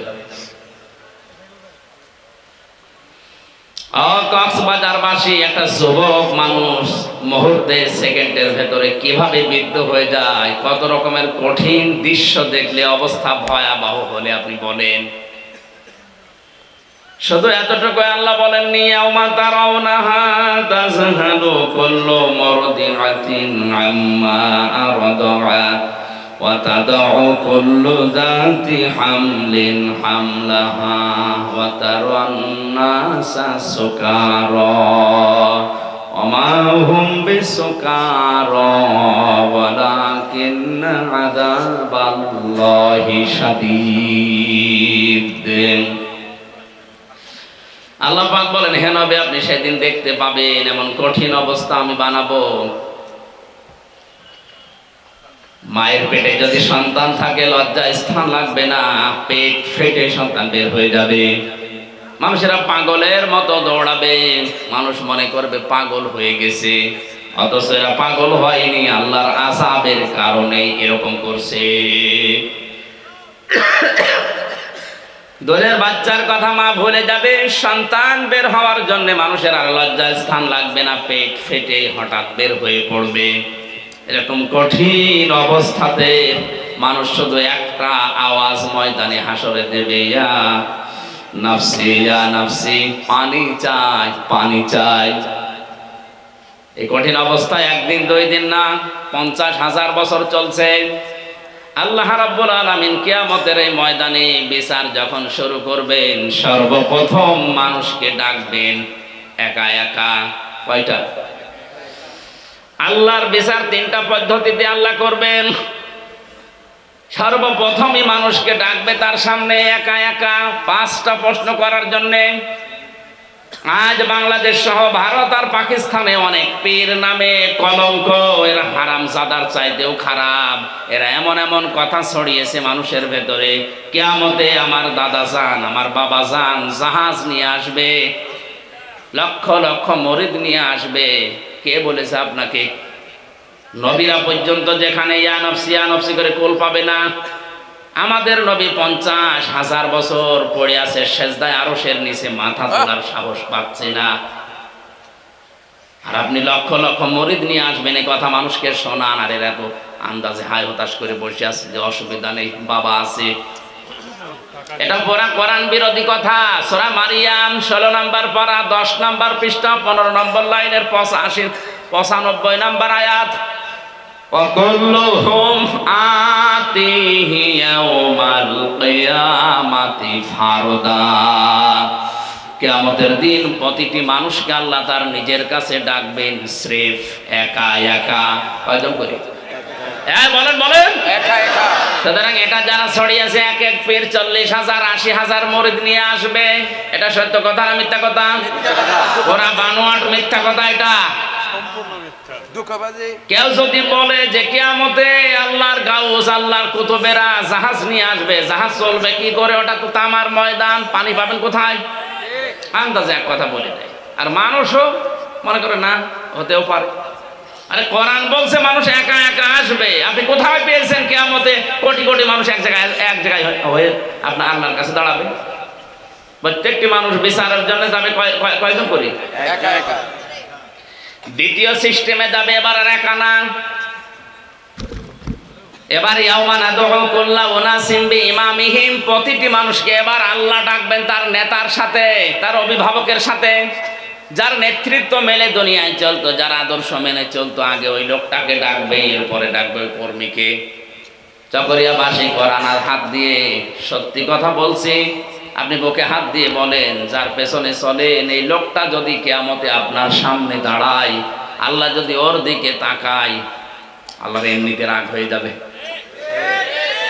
কক্সবাজারবাসী একটা যুবক মানুষ মুহূর্তে, সেকেন্ডের ভেতরে কিভাবে বিদ্ধ হয়ে যায়, কত রকমের কঠিন দৃশ্য দেখলে অবস্থা ভয়াবহ হলে আপনি বলেন। শুধু এতটুকু আল্লাহ বলেননি, ইয়াউমা তারাউনাহা তাযহালু কুল্লু মুরদিআতিন আম্মা আরদাআত ওয়া তাদউ কুল্লু যাতি হামলিন হামলাহা ওয়া তারান নাসা সুকারা ওয়া মা হুম বিসুকারা ওয়ালাকিন্না আযাবাল্লাহি শাদীদ। আল্লাহ পাক বলেন, হে নবী আপনি সেদিন দেখতে পাবেন এমন কঠিন অবস্থা আমি বানাবো। মায়ের পেটে যদি সন্তান থাকে লজ্জায় স্থান লাগবে না, পেট ফেটে সন্তান বের হয়ে যাবে। মানুষেরা পাগলের মতো দৌড়াবে, মানুষ মনে করবে পাগল হয়ে গেছে। অথচ এরা পাগল হয়নি, আল্লাহর আযাবের কারণে এরকম করছে। দোলের বাচ্চার কথা মা ভুলে যাবে, সন্তান বের হওয়ার জন্য মানুষের আর লজ্জার স্থান লাগবে না, পেট ফেটে হঠাৎ বের হয়ে পড়বে। এরকম কঠিন অবস্থাতে মানুষ শুধু একটা আওয়াজ ময়দানে হাসরে দেবে, ইয়া নাফসি ইয়া নাফসি, পানি চাই পানি চাই। এই কঠিন অবস্থায় একদিন দুই দিন না, 50,000 বছর চলছে। আল্লাহ রাব্বুল আলামিন কিয়ামতের এই ময়দানে বিচার যখন শুরু করবেন, সর্বপ্রথম মানুষকে ডাকবেন একা একা। কয়টা? আল্লাহর বিচার 3টা পদ্ধতিতে আল্লাহ করবেন। সর্বপ্রথমই মানুষকে ডাকবে তার সামনে একা একা 5টা প্রশ্ন করার জন্যে। আজ বাংলাদেশ সহ ভারত আর পাকিস্তানে অনেক পীর নামে কলঙ্ক, এরা হারামজাদার চাইতেও খারাপ। এরা এমন এমন কথা ছড়িয়েছে মানুষের ভেতরে, কিয়ামতে আমার দাদা যান আমার বাবা যান জাহাজ নিয়ে আসবে, লক্ষ লক্ষ মরিদ নিয়ে আসবে। কে বলেছে আপনাকে? নবীরা পর্যন্ত যেখানে ইয়া নফসি করে কুল পাবে না, আমাদের নবী 50,000 বছর পড়ে আছে সেজদায় আরশের নিচে, মাথা তোলার সাহস পাচ্ছে না। আর আপনি লক্ষ লক্ষ মরিদ নিয়ে আসবেন, এই কথা মানুষকে শোনান, আর এরা তো আন্দাজে হায় হতাশ করে বসে আছে যে অসুবিধা নেই, বাবা আছে। এটা পুরা কোরআন বিরোধী কথা। সূরা মারিয়াম 16 নম্বর পারা 10 নম্বর পৃষ্ঠা 15 নম্বর লাইনের 95 নম্বর আয়াত। وَكُلُّهُمْ آتِيهِ يَوْمَ الْقِيَامَةِ فَرْدًا। কিয়ামতের দিন প্রতিটি মানুষকে আল্লাহ তার নিজের কাছে ডাকবেন স্রেফ একা একা। কয়জন করে? বলেন বলেন, একা একা। সুতরাং এটা যারা ছড়িয়েছে এক এক পীর 40,000 80,000 মরিদ নিয়ে আসবে, এটা সত্য কথা না মিথ্যা কথা? ওরা বানোয়াট মিথ্যা কথা, এটা সম্পূর্ণ মিথ্যা। কেউ যদি বলে যে কিয়ামতে আল্লাহর গাউস আল্লাহর কুতুবেরা জাহাজ নিয়ে আসবে, জাহাজ চলবে কি করে? ওটা তো তামার ময়দান, পানি পাবেন কোথায়? আন্দাজে এক কথা বলে দেয়, আর মানুষও মনে করে না হতেও পারে। আরে কোরআন বলছে মানুষ একা একা আসবে, আপনি কোথায় পেয়েছেন কিয়ামতে কোটি কোটি মানুষ এক জায়গায় হয়ে আপনার আল্লাহর কাছে দাঁড়াবে? প্রত্যেকটি মানুষ বিচারের জন্য যাবে কয়জন করি? একা একা। দ্বিতীয় সিস্টেমে যাবে এবার আর একা না, এবার ইয়াউমা নাদউ কুল্লা উনাসিম বিইমামিহিম, প্রতিটি মানুষকে এবার আল্লাহ ডাকবেন তার নেতার সাথে, তার অভিভাবকের সাথে। যার নেতৃত্ব মেলে দুনিয়ায় চলতো, যার আদর্শ মেনে চলতো, আগে ওই লোকটাকে ডাকবে, এরপরে ডাকবে ওই কর্মীকে। চকরিয়াবাসী কোরআনের হাত দিয়ে সত্যি কথা বলছি, আপনি বুকে হাত দিয়ে বলেন, যার পেছনে চলেন এই লোকটা যদি কিয়ামতে আপনার সামনে দাঁড়ায়, আল্লাহ যদি ওর দিকে তাকায়, আল্লাহর এমনিতে রাগ হয়ে যাবে।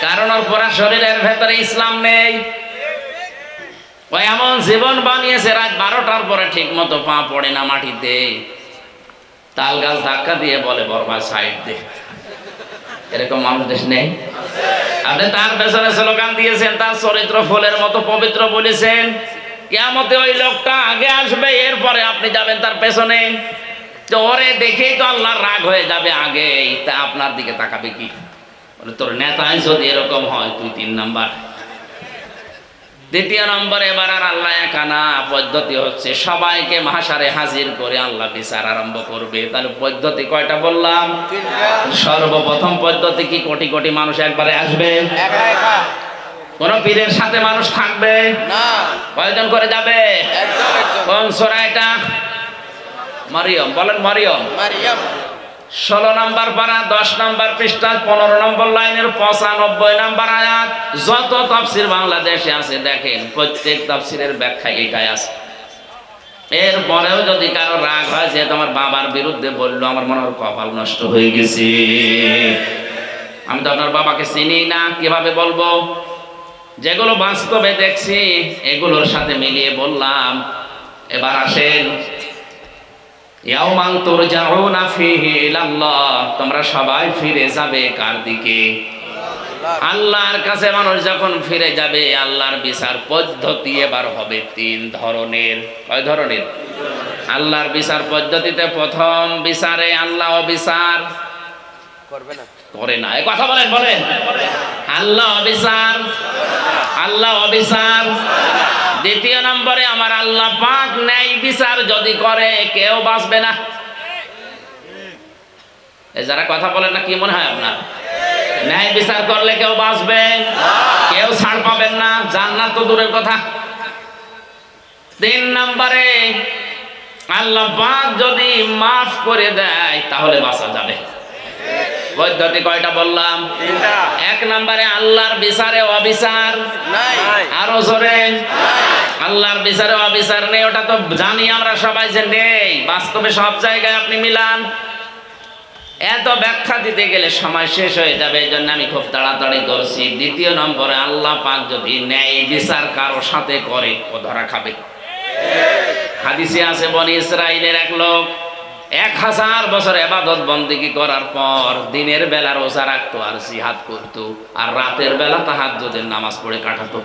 কারণ ওর পুরা শরীরের ভেতরে ইসলাম নেই। ওই এমন জীবন বানিয়েছে রাত 12টার পরে ঠিক মতো পা পড়ে না মাটিতে, তাল গাছ ধাক্কা দিয়ে বলে বরবাদ সাইড দে। এরকম মানুষ দেশ নেই? আপনি তার পেছনে স্লোগান দিয়েছেন, তার চরিত্র ফুলের মতো পবিত্র বলেছেন, কিয়ামতে ওই লোকটা আগে আসবে, এরপরে আপনি যাবেন তার পেছনে। তো ওরে দেখেই তো আল্লাহর রাগ হয়ে যাবে আগেই, তা আপনার দিকে তাকাবে কি? বলে তোর নেতাই যদি এরকম হয় তুই 3 নাম্বার। দ্বিতীয় নম্বর, এবার আর আল্লাহ একা না, পদ্ধতি হচ্ছে সবাইকে মাহশারে হাজির করে আল্লাহ বিচার আরম্ভ করবে। তাহলে পদ্ধতি কয়টা বললাম? 3টা। সর্বপ্রথম পদ্ধতি কি? কোটি কোটি মানুষ একবারে আসবে, একা একা। কোন পীরের সাথে মানুষ থাকবে না। কয়জন করে যাবে? একজন একজন। কোন সূরা এটা? মারিয়াম। বলেন মারিয়াম। মারিয়াম 16 নম্বর পারা 10 নম্বর পৃষ্ঠা 15 নম্বর লাইনের 95 নম্বর আয়াত। যত তাফসীর বাংলাদেশে আছে দেখেন, প্রত্যেক তাফসীরের ব্যাখ্যা এটাই আছে। এরপরেও যদি কারো রাগ হয় যে তোমার বাবার বিরুদ্ধে বললো, আমার মনে হয় কপাল নষ্ট হয়ে গেছে, আমি তো আপনার বাবাকে চিনি না, কিভাবে বলবো? যেগুলো বাস্তবে দেখছি এগুলোর সাথে মিলিয়ে বললাম। এবার আসেন, ইয়াউমান তুরজাউনা ফীহি ইলাল্লাহ, তোমরা সবাই ফিরে যাবে কার দিকে? আল্লাহর কাছে। মানুষ যখন ফিরে যাবে, আল্লাহর বিচার পদ্ধতি এবার হবে 3 ধরনের। কয় ধরনের? আল্লাহর বিচার পদ্ধতিতে প্রথম বিচারে আল্লাহ অবিচার করবে না, করে না। এই কথা বলেন বলেন, আল্লাহ অবিচার, আল্লাহ অবিচার। দ্বিতীয় নম্বরে আমার আল্লাহ পাক ন্যায় বিচার যদি করে কেউ বাঁচবে না। এই যারা কথা বলেন না, কি মনে হয় আপনার? ন্যায় বিচার করলে কেউ বাঁচবে, কেউ ছাড় পাবেন না, জান্নাত তো দূরের কথা। তিন নম্বরে আল্লাহ পাক যদি মাফ করে দেয় তাহলে বাঁচা যাবে। পদ্ধতি কয়টা বললাম? এক নম্বরে আল্লাহর বিচারে অবিচার নাই, আরো জোরে, আল্লাহর বিচারে অবিচার নেই। ওটা তো জানি আমরা সবাই যে নেই, বাস্তবে সব জায়গায় আপনি মিলান। এত ব্যাখ্যা দিতে গেলে সময় শেষ হয়ে যাবে, এই জন্য আমি খুব তাড়াতাড়ি করছি। দ্বিতীয় নম্বরে আল্লাহ পাক যদি ন্যায় বিচার কারো সাথে করে ও ধরা খাবে। হাদিসে আছে বনি ইসরাইলের এক লোক 1000 বছর ইবাদত বন্দেগী করার পর দিনের বেলা রোজা রাখতো আর জিহাদ করতো, আর রাতের বেলা তাহাজ্জুদের নামাজ পড়ে কাটাতো।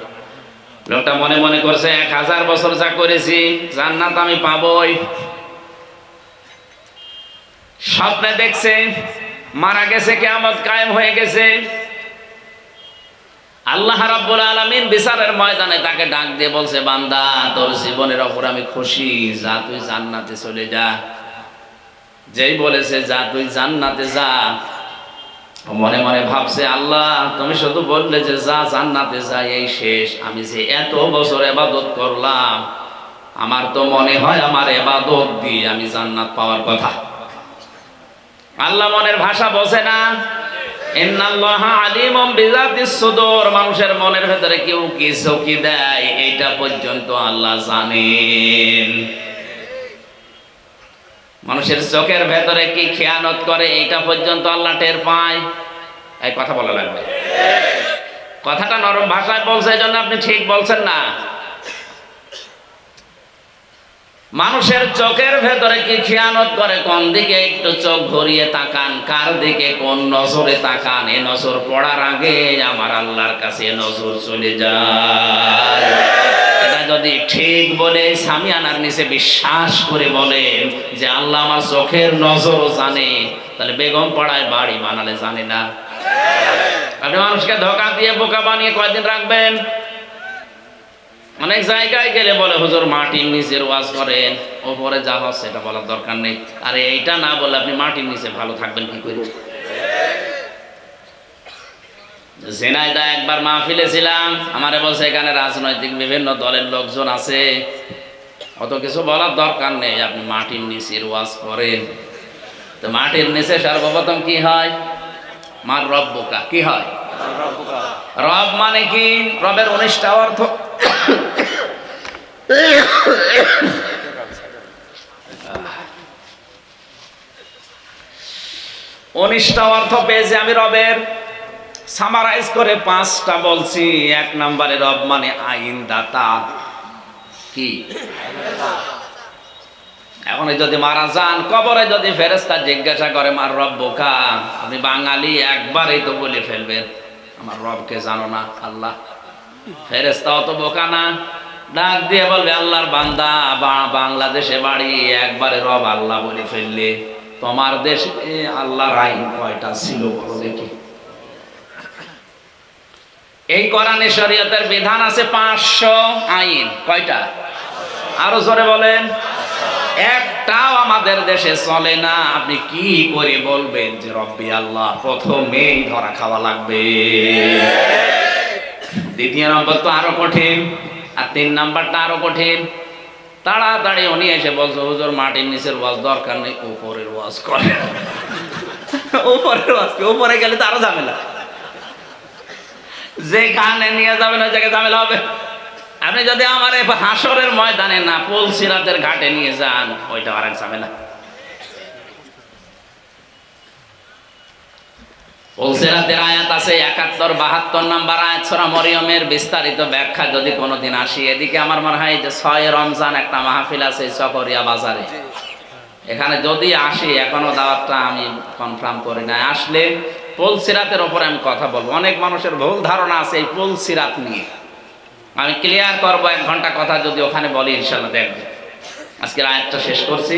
লোকটা মনে মনে করছে 1000 বছর যা করেছি জান্নাত আমি পাবোই। স্বপ্নে দেখছে মারা গেছে, কিয়ামত কায়েম হয়ে গেছে। আল্লাহ রাব্বুল আলামিন বিচারের ময়দানে তাকে ডাক দিয়ে বলছে, বান্দা তোর জীবনের উপর আমি খুশি, যা তুই জান্নাতে চলে যা। যেই বলেছে যা তুই জান্নাতে যা, মনে মনে ভাবছে আল্লাহ তুমি শুধু বললে যে যা জান্নাতে যা, এই শেষ। আমি যে এত বছর ইবাদত করলাম, আমার তো মনে হয় আমার ইবাদত দিয়ে আমি জান্নাত পাওয়ার কথা। আল্লাহ মনের ভাষা বোঝে না। ইন্নাল্লাহা আলিমুম বিযাতিস সুদূর, মানুষের মনের ভেতরে কেউ কি ঝুঁকি দেয় এটা পর্যন্ত আল্লাহ জানেন। মানুষের চোখের ভেতরে কি খেয়ানত করে এটা পর্যন্ত আল্লাহ টের পায়। এই কথা বলা লাগবে, কথাটা নরম ভাষায় বলছে, এই জন্য আপনি ঠিক বলছেন না। মানুষের চোখের ভেতরে কি খেয়ানত করে, কোন দিকে একটু চোখ ঘুরিয়ে তাকান, কার দিকে কোন নজরে তাকান, এ নজর পড়ার আগে আমার আল্লাহর কাছে নজর চলে যায়। এটা যদি ঠিক বলে সামিয়ানার নিচে বিশ্বাস করে বলেন যে আল্লাহ আমার চোখের নজরও জানে, তাহলে বেগম পাড়ায় বাড়ি বানালে জানে না? আপনি মানুষকে ধোঁকা দিয়ে বোকা বানিয়ে কয়দিন রাখবেন? অনেক জায়গায় গেলে বলে হুজুর মাটির নিচের ওয়াজ করেন, ওপরে যা হচ্ছে সেটা বলার দরকার নেই। আরে এইটা না বলে আপনি মাটির নিচে ভালো থাকবেন কি করে? ঝিনাইদহ একবার মাহফিলে ছিলাম, আমারে বলছে এখানে রাজনৈতিক বিভিন্ন দলের লোকজন আছে, অত কিছু বলার দরকার নেই, আপনি মাটির নিচের ওয়াজ করেন। তো মাটির নিচে সর্বপ্রথম কি হয়? মার রব্বুকা, কি হয়? রব মানে কি? রবের 19টা অর্থ। 19টা অর্থ পেয়েছি আমি রবের। সামারাইজ করে 5টা বলছি। 1 নম্বরে রব মানে আইন দাতা। কি? এখন যদি মারা যান, কবরে যদি ফেরেশতা জিজ্ঞাসা করে মার রব্বুকা, আপনি বাঙালি একবারই তো বলে ফেলবেন আমার রবকে জানো না? আল্লাহ। ফেরেশতা অত বোকা না, ডাক দিয়ে বলবে আল্লাহর বান্দা, বাংলাদেশে বাড়ি, একবারে রব আল্লাহ বলে ফেললে তোমার দেশে আল্লাহর আইন কয়টা ছিল বলো দেখি? এই কোরআনে শরীয়তের বিধান আছে 500 আইন। কয়টা? আরো জোরে বলেন। একটাও আমাদের দেশে চলে না। আপনি কি করে বলবেন যে রব্বি আল্লাহ? প্রথমেই ধরা খাওয়া লাগবে। দ্বিতীয় নম্বর তো আরো কঠিন, আর 3 নাম্বারটা আরো কঠিন। তাড়াতাড়ি উনি এসে বলছে হুজুর মাটির নিচের ওয়াজ দরকার নেই, উপরের ওয়াজ করে। উপরের ওয়াজ কি? উপরে গেলে তো আরো ঝামেলা। যেখানে নিয়ে যাবেন ওই জায়গায় ঝামেলা হবে। আপনি যদি আমার হাসরের ময়দানে না পুলসিরাতের ঘাটে নিয়ে যান, ওইটা আরেক ঝামেলা। পুলসিরাতের আয়াত আছে 71-72 নাম্বার আয়াত সূরা মরিয়মের বিস্তারিত ব্যাখ্যা যদি কোনোদিন আসি। এদিকে আমার মনে হয় যে 6 রমজান একটা মাহফিল আছে চকরিয়া বাজারে, এখানে যদি আসি, এখনো দাওয়াতটা আমি কনফার্ম করি না, আসলে পুলসিরাতের উপরে আমি কথা বলবো। অনেক মানুষের ভুল ধারণা আছে এই পুলসিরাত নিয়ে, আমি ক্লিয়ার করবো। 1 ঘন্টা কথা যদি ওখানে বলি ইনশাআল্লাহ দেখবেন। আজকের আয়াতটা শেষ করছি।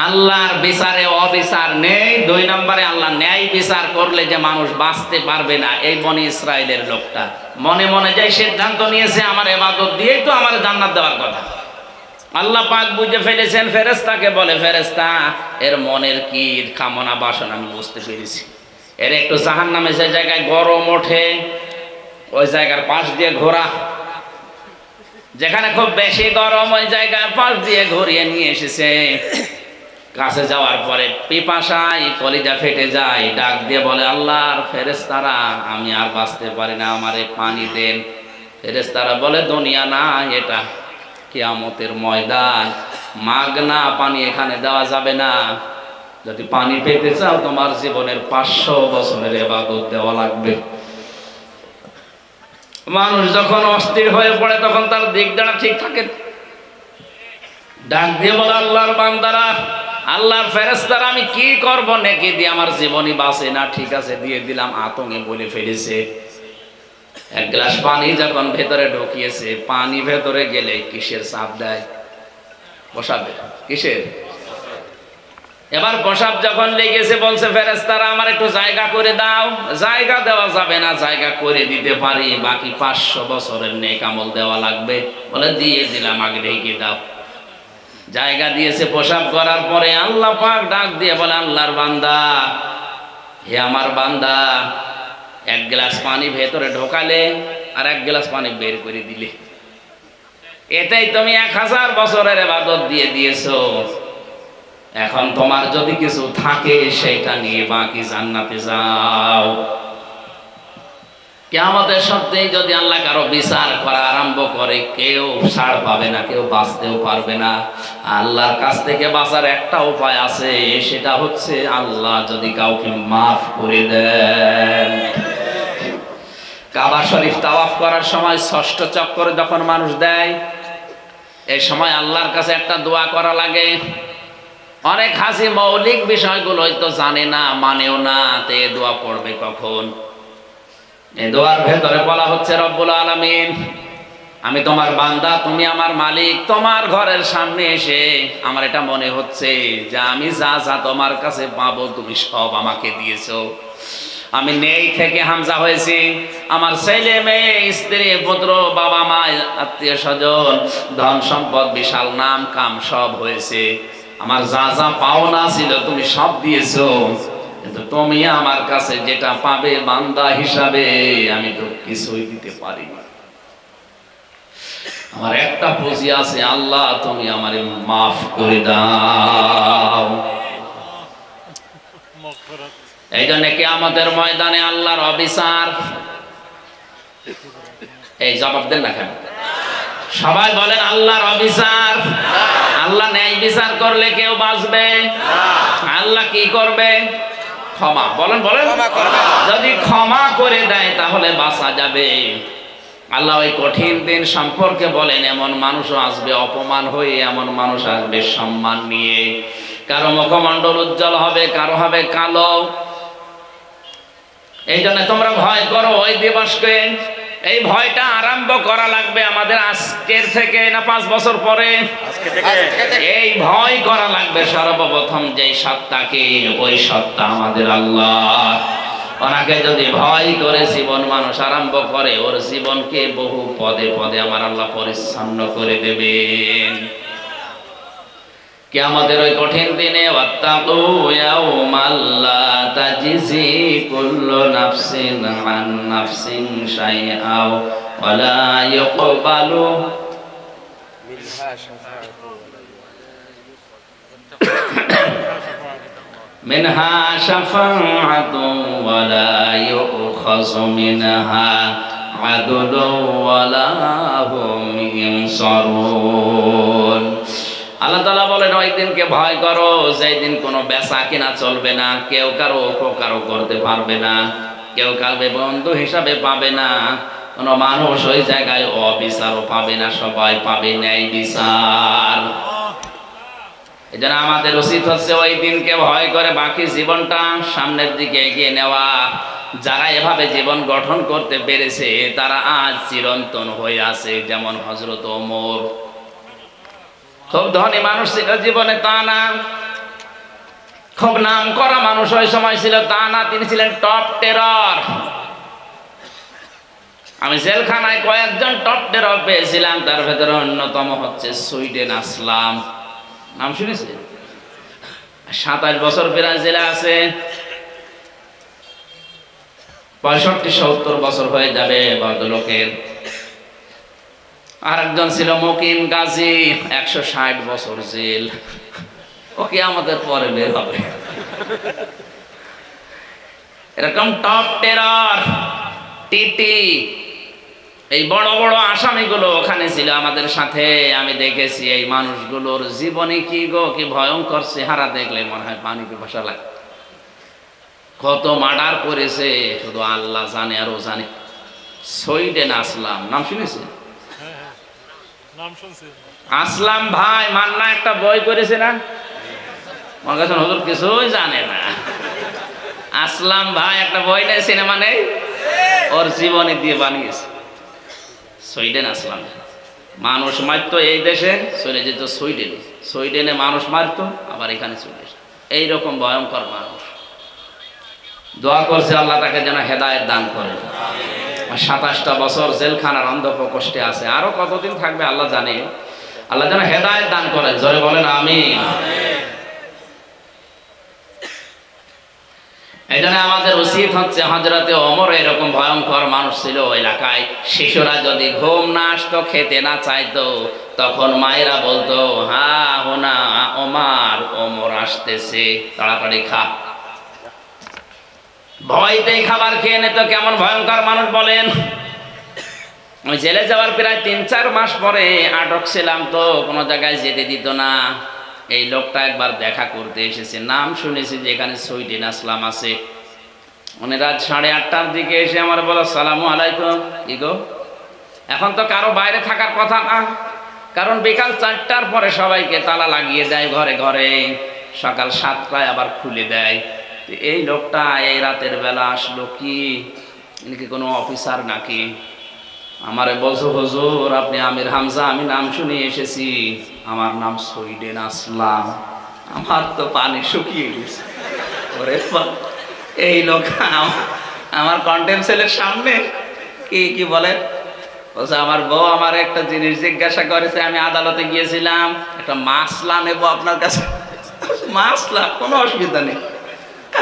আল্লাহর বিচারে অবিচার নেই। 2 নম্বরে আল্লাহ ন্যায় বিচার করলে যে মানুষ বাঁচতে পারবে না, এই বনি ইসরায়েলের লোকটা মনে মনে যে সিদ্ধান্ত নিয়েছে আমার ইবাদত দিয়েই তো আমার জান্নাত দেওয়ার কথা। আল্লাহ পাক বুঝে ফেলেছেন, ফেরেশতাকে বলে, ফেরেশতা এর মনের কি কামনা বাসনা আমি বুঝতে পেরেছি। এর একটু জাহান্নামে যে জায়গায় গরম ওঠে ওই জায়গার পাশ দিয়ে ঘোরা, যেখানে খুব বেশি গরম ওই জায়গার পাশ দিয়ে ঘুরিয়ে নিয়ে এসেছে। কাছে যাওয়ার পরে পিপাসায় কলিজা ফেটে যায়, ডাক দিয়ে বলে, আল্লাহর ফেরেশতারা আমি আর বাঁচতে পারি না, আমারে পানি দেন। ফেরেশতারা বলে, দুনিয়া না, এটা কিয়ামতের ময়দান, মাগনা পানি এখানে দেওয়া যাবে না। যদি পানি পেতে চাও তোমার জীবনের 500 বছরের ইবাদত দেওয়া লাগবে। মানুষ যখন অস্থির হয়ে পড়ে তখন তার দিক দ্বারা ঠিক থাকে। ডাক দিয়ে বলে, আল্লাহর বান্দারা, আল্লাহর ফেরেশতারা আমি কি করব, নেকি দিয়ে আমার জীবনই বাঁচে না। ঠিক আছে দিয়ে দিলাম। আতঙ্কে বলে ফেলেছে। 1 গ্লাস পানি যখন ভেতরে ঢুকিয়েছে, পানি ভেতরে গেলে কিসের চাপ দেয়? প্রসাবে। কিসের? এবার প্রসাব যখন লেগেছে বলছে ফেরেশতারা আমার একটু জায়গা করে দাও। জায়গা দেওয়া যাবে না, জায়গা করে দিতে পারি, বাকি 500 বছরের নেক আমল দেওয়া লাগবে। বলে দিয়ে দিলাম, আগে ঢেকে দাও। জায়গা দিয়েছে। প্রসাব করার পরে আল্লাহ পাক ডাক দিয়ে বলে, আল্লাহর বান্দা, হে আমার বান্দা, 1 গ্লাস পানি ভেতরে ঢোকালে আর 1 গ্লাস পানি বের করে দিলে, এটাই তুমি 1000 বছরের ইবাদত দিয়ে দিয়েছো। এখন তোমার যদি কিছু থাকে সেটা নিয়ে বাকি জান্নাতে যাও। কিয়ামতের সত্যিই যদি আল্লাহ কারো বিচার করা আরম্ভ করে, কেউ ছাড় পাবে না, কেউ বাঁচতেও পারবে না। আল্লাহর কাছ থেকে বাঁচার একটা উপায় আছে, সেটা হচ্ছে আল্লাহ যদি কাউকে মাফ করে দেন। কাবা শরীফ তাওয়াফ করার সময় 6ষ্ঠ চক্করে যখন মানুষ দেয়, এই সময় আল্লাহর কাছে একটা দোয়া করা লাগে। অনেক হাসি মৌলিক বিষয়গুলোই তো জানে না, মানেও না, তে দোয়া পড়বে কখন? এই দোয়ার ভেতরে বলা হচ্ছে, রব্বুল আলামিন, আমি তোমার বান্দা, তুমি আমার মালিক। তোমার ঘরের সামনে এসে আমার এটা মনে হচ্ছে যে আমি যা যা তোমার কাছে পাবো তুমি সব আমাকে দিয়েছো। আমি নেই থেকে হামজা হয়েছি। আমার ছেলে মেয়ে, স্ত্রী, পুত্র, বাবা মা, আত্মীয় স্বজন, ধন সম্পদ, বিশাল নাম কাম সব হয়েছে। আমার যা যা পাওনা ছিল তুমি সব দিয়েছো, কিন্তু তুমি আমার কাছে যেটা পাবে বান্দা হিসাবে আমি তো কিছুই দিতে পারি না। আমার একটা পুঁজি আছে, আল্লাহ তুমি আমারে মাফ করে দাও। এই জন্য কিয়ামতের ময়দানে আল্লাহর অবিচার, এই জবাব দেন না কেন? সবাই বলেন আল্লাহর অবিচার। আল্লাহ ন্যায় বিচার করলে কেউ বাঁচবে? আল্লাহ কি করবে? ক্ষমা। বলেন বলেন, যদি ক্ষমা করে দেয় তাহলে বাঁচা যাবে। আল্লাহ ওই কঠিন দিন সম্পর্কে বলেন, এমন মানুষও আসবে অপমান হয়ে, এমন মানুষ আসবে সম্মান নিয়ে। কারো মুখমণ্ডল উজ্জ্বল হবে, কারো হবে কালো। এই জন্য তোমরা ভয় করো ওই দিবসকে। এই ভয়টা আরম্ভ করা লাগবে আমাদের আজকের থেকে না 5 বছর পরে? এই ভয় করা লাগবে সর্বপ্রথম যেই সত্তাকে, ওই সত্তা আমাদের আল্লাহ। ওনাকে যদি ভয় করে জীবন মানুষ আরম্ভ করে, ওর জীবনকে বহু পদে পদে আমার আল্লাহ পরিচ্ছন্ন করে দেবেন। কিয়ামতের ওই কঠিন দিনে ওয়াত্তাকু ইয়াওমাল লা তাজজি কুল্লু নাফসিন আন নাফসিন শাইআ ওয়া লা ইউকবালু মিনহা শাফাআতু ওয়া লা ইউখাযু মিনহা আদলু ওয়া লা হুম ইনসারুন। আল্লাহ তাআলা বলেন, ওই দিনকে ভয় করো যেই দিন কোনো বেচা কিনা চলবে না, কেউ কারো উপকারও করতে পারবে না, কেউ কাউকে বন্ধু হিসাবে পাবে না, কোনো মানুষ ওই জায়গায় অবিচারও পাবে না, সবাই পাবে ন্যায় বিচার। এই জন্য আমাদের উচিত হচ্ছে ওই দিনকে ভয় করে বাকি জীবনটা সামনের দিকে এগিয়ে নেওয়া। যারা এভাবে জীবন গঠন করতে পেরেছে তারা আজ চিরন্তন হয়ে আছে, যেমন হযরত ওমর। খুব ধনী মানুষ ছিল জীবনে তা না, খুব নাম করা মানুষ ওই সময় ছিল তা না, তিনি ছিলেন টপ টেরর। আমি জেলখানায় কয়েকজন টপ টেরর পেয়েছিলাম, তার ভেতরে অন্যতম হচ্ছে সুইডেন আসলাম, নাম শুনেছি। 27 বছর প্রায় জেলে আছে, 65-70 বছর হয়ে যাবে ভদ্রলোকের। আর একজন ছিল মকিম গাজী, 160 বছর জেল, ওকে আমাদের পরে বের হবে। এরকম টপ টেরর, টিটি, এই বড় বড় আসামিগুলো ওখানে ছিল আমাদের সাথে। আমি দেখেছি এই মানুষগুলোর জীবনে কি গো, কি ভয়ঙ্কর চেহারা, দেখলে মনে হয় পানি পিপাসা লাগে। কত মার্ডার করেছে শুধু আল্লাহ জানে আর ও জানে। সুইডেন আসলাম, নাম শুনেছে? আসলাম ভাই মান্না একটা বই করেছে না, আমার কাছে হুজুর কিছুই জানে না। আসলাম ভাই একটা বই নেই, সিনেমা নেই, ওর জীবনে দিয়ে বানিয়েছে। সুইডেন আসলাম, মানুষ মারতো এই দেশে, চলে যেত সুইডেনে, সুইডেনে মানুষ মারতো আবার এখানে চলে এসে। এইরকম ভয়ঙ্কর মানুষ। দোয়া করছে আল্লাহ তাকে যেন হেদায়েত দান করে। 27টা বছর জেলখানার অন্ধ প্রকোষ্ঠে আছে, আরো কতদিন থাকবে আল্লাহ জানে। আল্লাহ যেন হেদায়েত দান করে, জোরে বলেন আমিন। এই জন্য আমাদের উচিত হচ্ছে, হযরতে ওমর এরকম ভয়ঙ্কর মানুষ ছিল এলাকায়। শিশুরা যদি ঘুম না আসতো, খেতে না চাইতো, তখন মায়েরা বলতো, হা হোনা ওমর আসতেছে, তাড়াতাড়ি খা। ভয়তেই খাবার খেয়ে নিত। কেমন ভয়ঙ্কর মানুষ বলেন। আমি জেলে যাওয়ার প্রায় 3-4 মাস পরে আটক ছিলাম, তো কোনো জায়গায় যেতে দিত না। এই লোকটা একবার দেখা করতে এসেছে, নাম শুনেছি যে এখানে সুইডেন আসলাম আছে। উনি রাত 8:30টার দিকে এসে আমার বলো, সালামু আলাইকুম। কি গো, এখন তো কারো বাইরে থাকার কথা না, কারণ বিকাল 4টার পরে সবাইকে তালা লাগিয়ে দেয় ঘরে ঘরে, সকাল 7টায় আবার খুলে দেয়। এই লোকটা এই রাতের বেলা আসলো কি, ইনি কি কোনো অফিসার নাকি? আমারে বলছো, হুজুর আপনি আমির হামজা, আমি নাম শুনে এসেছি, আমার নাম সুইডেন আসলাম। আমার তো পানি শুকিয়ে গেছে। ওরে এই লোক আমার কন্টেম সেলের সামনে কি বলে, বলছে আমার বউ আমার একটা জিনিস জিজ্ঞাসা করেছে, আমি আদালতে গিয়েছিলাম, একটা মাসলা নেব আপনার কাছে। মাসলা, কোনো অসুবিধা নেই,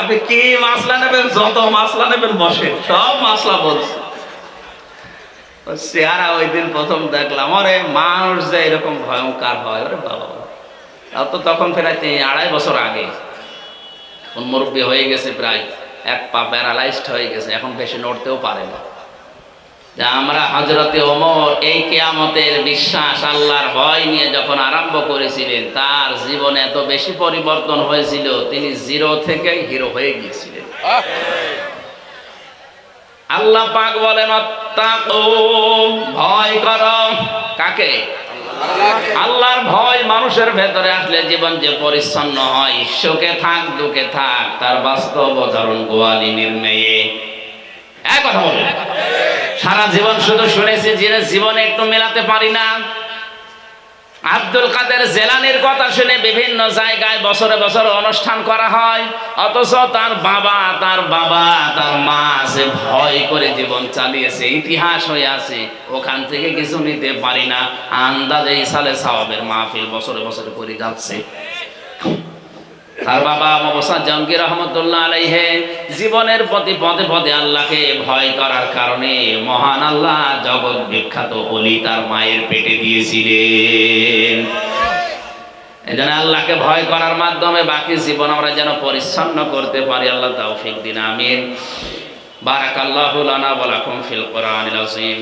আপনি কি মাসলা নেবেন, যত মাসলা নেবেন বসে, সব মাসলা বলছে। চেহারা ওই দিন প্রথম দেখলাম, ওরে মানুষ যে এরকম ভয়ঙ্কর হয়, ওরে বাবা। তাও তো তখন প্রায় 2.5 বছর আগে, এখন মুরব্বী হয়ে গেছে, প্রায় এক পা প্যারালাইজড হয়ে গেছে, এখন বেশি নড়তেও পারে না। আমরা হযরতে ওমর এই কিয়ামতের বিশ্বাস, আল্লাহর ভয় নিয়ে যখন আরম্ভ করেছিলেন, তার জীবনে এত বেশি পরিবর্তন হয়েছিল, তিনি 0 থেকে হিরো হয়ে গিয়েছিলেন। আল্লাহ পাক বলেন, ভয় করো। কাকে? আল্লাহর ভয় মানুষের ভেতরে আসলে জীবন যে পরিচ্ছন্ন হয়, সুখে থাক দুঃখে থাক, তার বাস্তব উদাহরণ গোয়ালিনীর মেয়ে। এক কথা বলেন, সারা জীবন শুধু শুনেছি, জীবনে একটু মেলাতে পারি না। আব্দুল কাদের জেলানির কথা শুনে বিভিন্ন জায়গায় বছরে বছরে অনুষ্ঠান করা হয়, অথচ তার বাবা তার মা আছে, ভয় করে জীবন চালিয়েছে, ইতিহাস হয়ে আছে, ওখান থেকে কিছু নিতে পারি না। আন্দাজে ইসালে সাওয়াবের মাহফিল বছরে বছরে করে যাচ্ছে। তার বাবা মোসাদ জঙ্গি রহমতুল্লাহ আলাইহি জীবনের প্রতি পদে পদে আল্লাহকে ভয় করার কারণে মহান আল্লাহ জগৎ বিখ্যাত ওলি তার মায়ের পেটে দিয়েছিলেন। এজন্য আল্লাহকে ভয় করার মাধ্যমে বাকি জীবন আমরা যেন পরিচ্ছন্ন করতে পারি, আল্লাহ তৌফিক দিন, আমিন। বারাকাল্লাহু লানা ওয়া লাকুম ফিল কোরআনিল আযীম।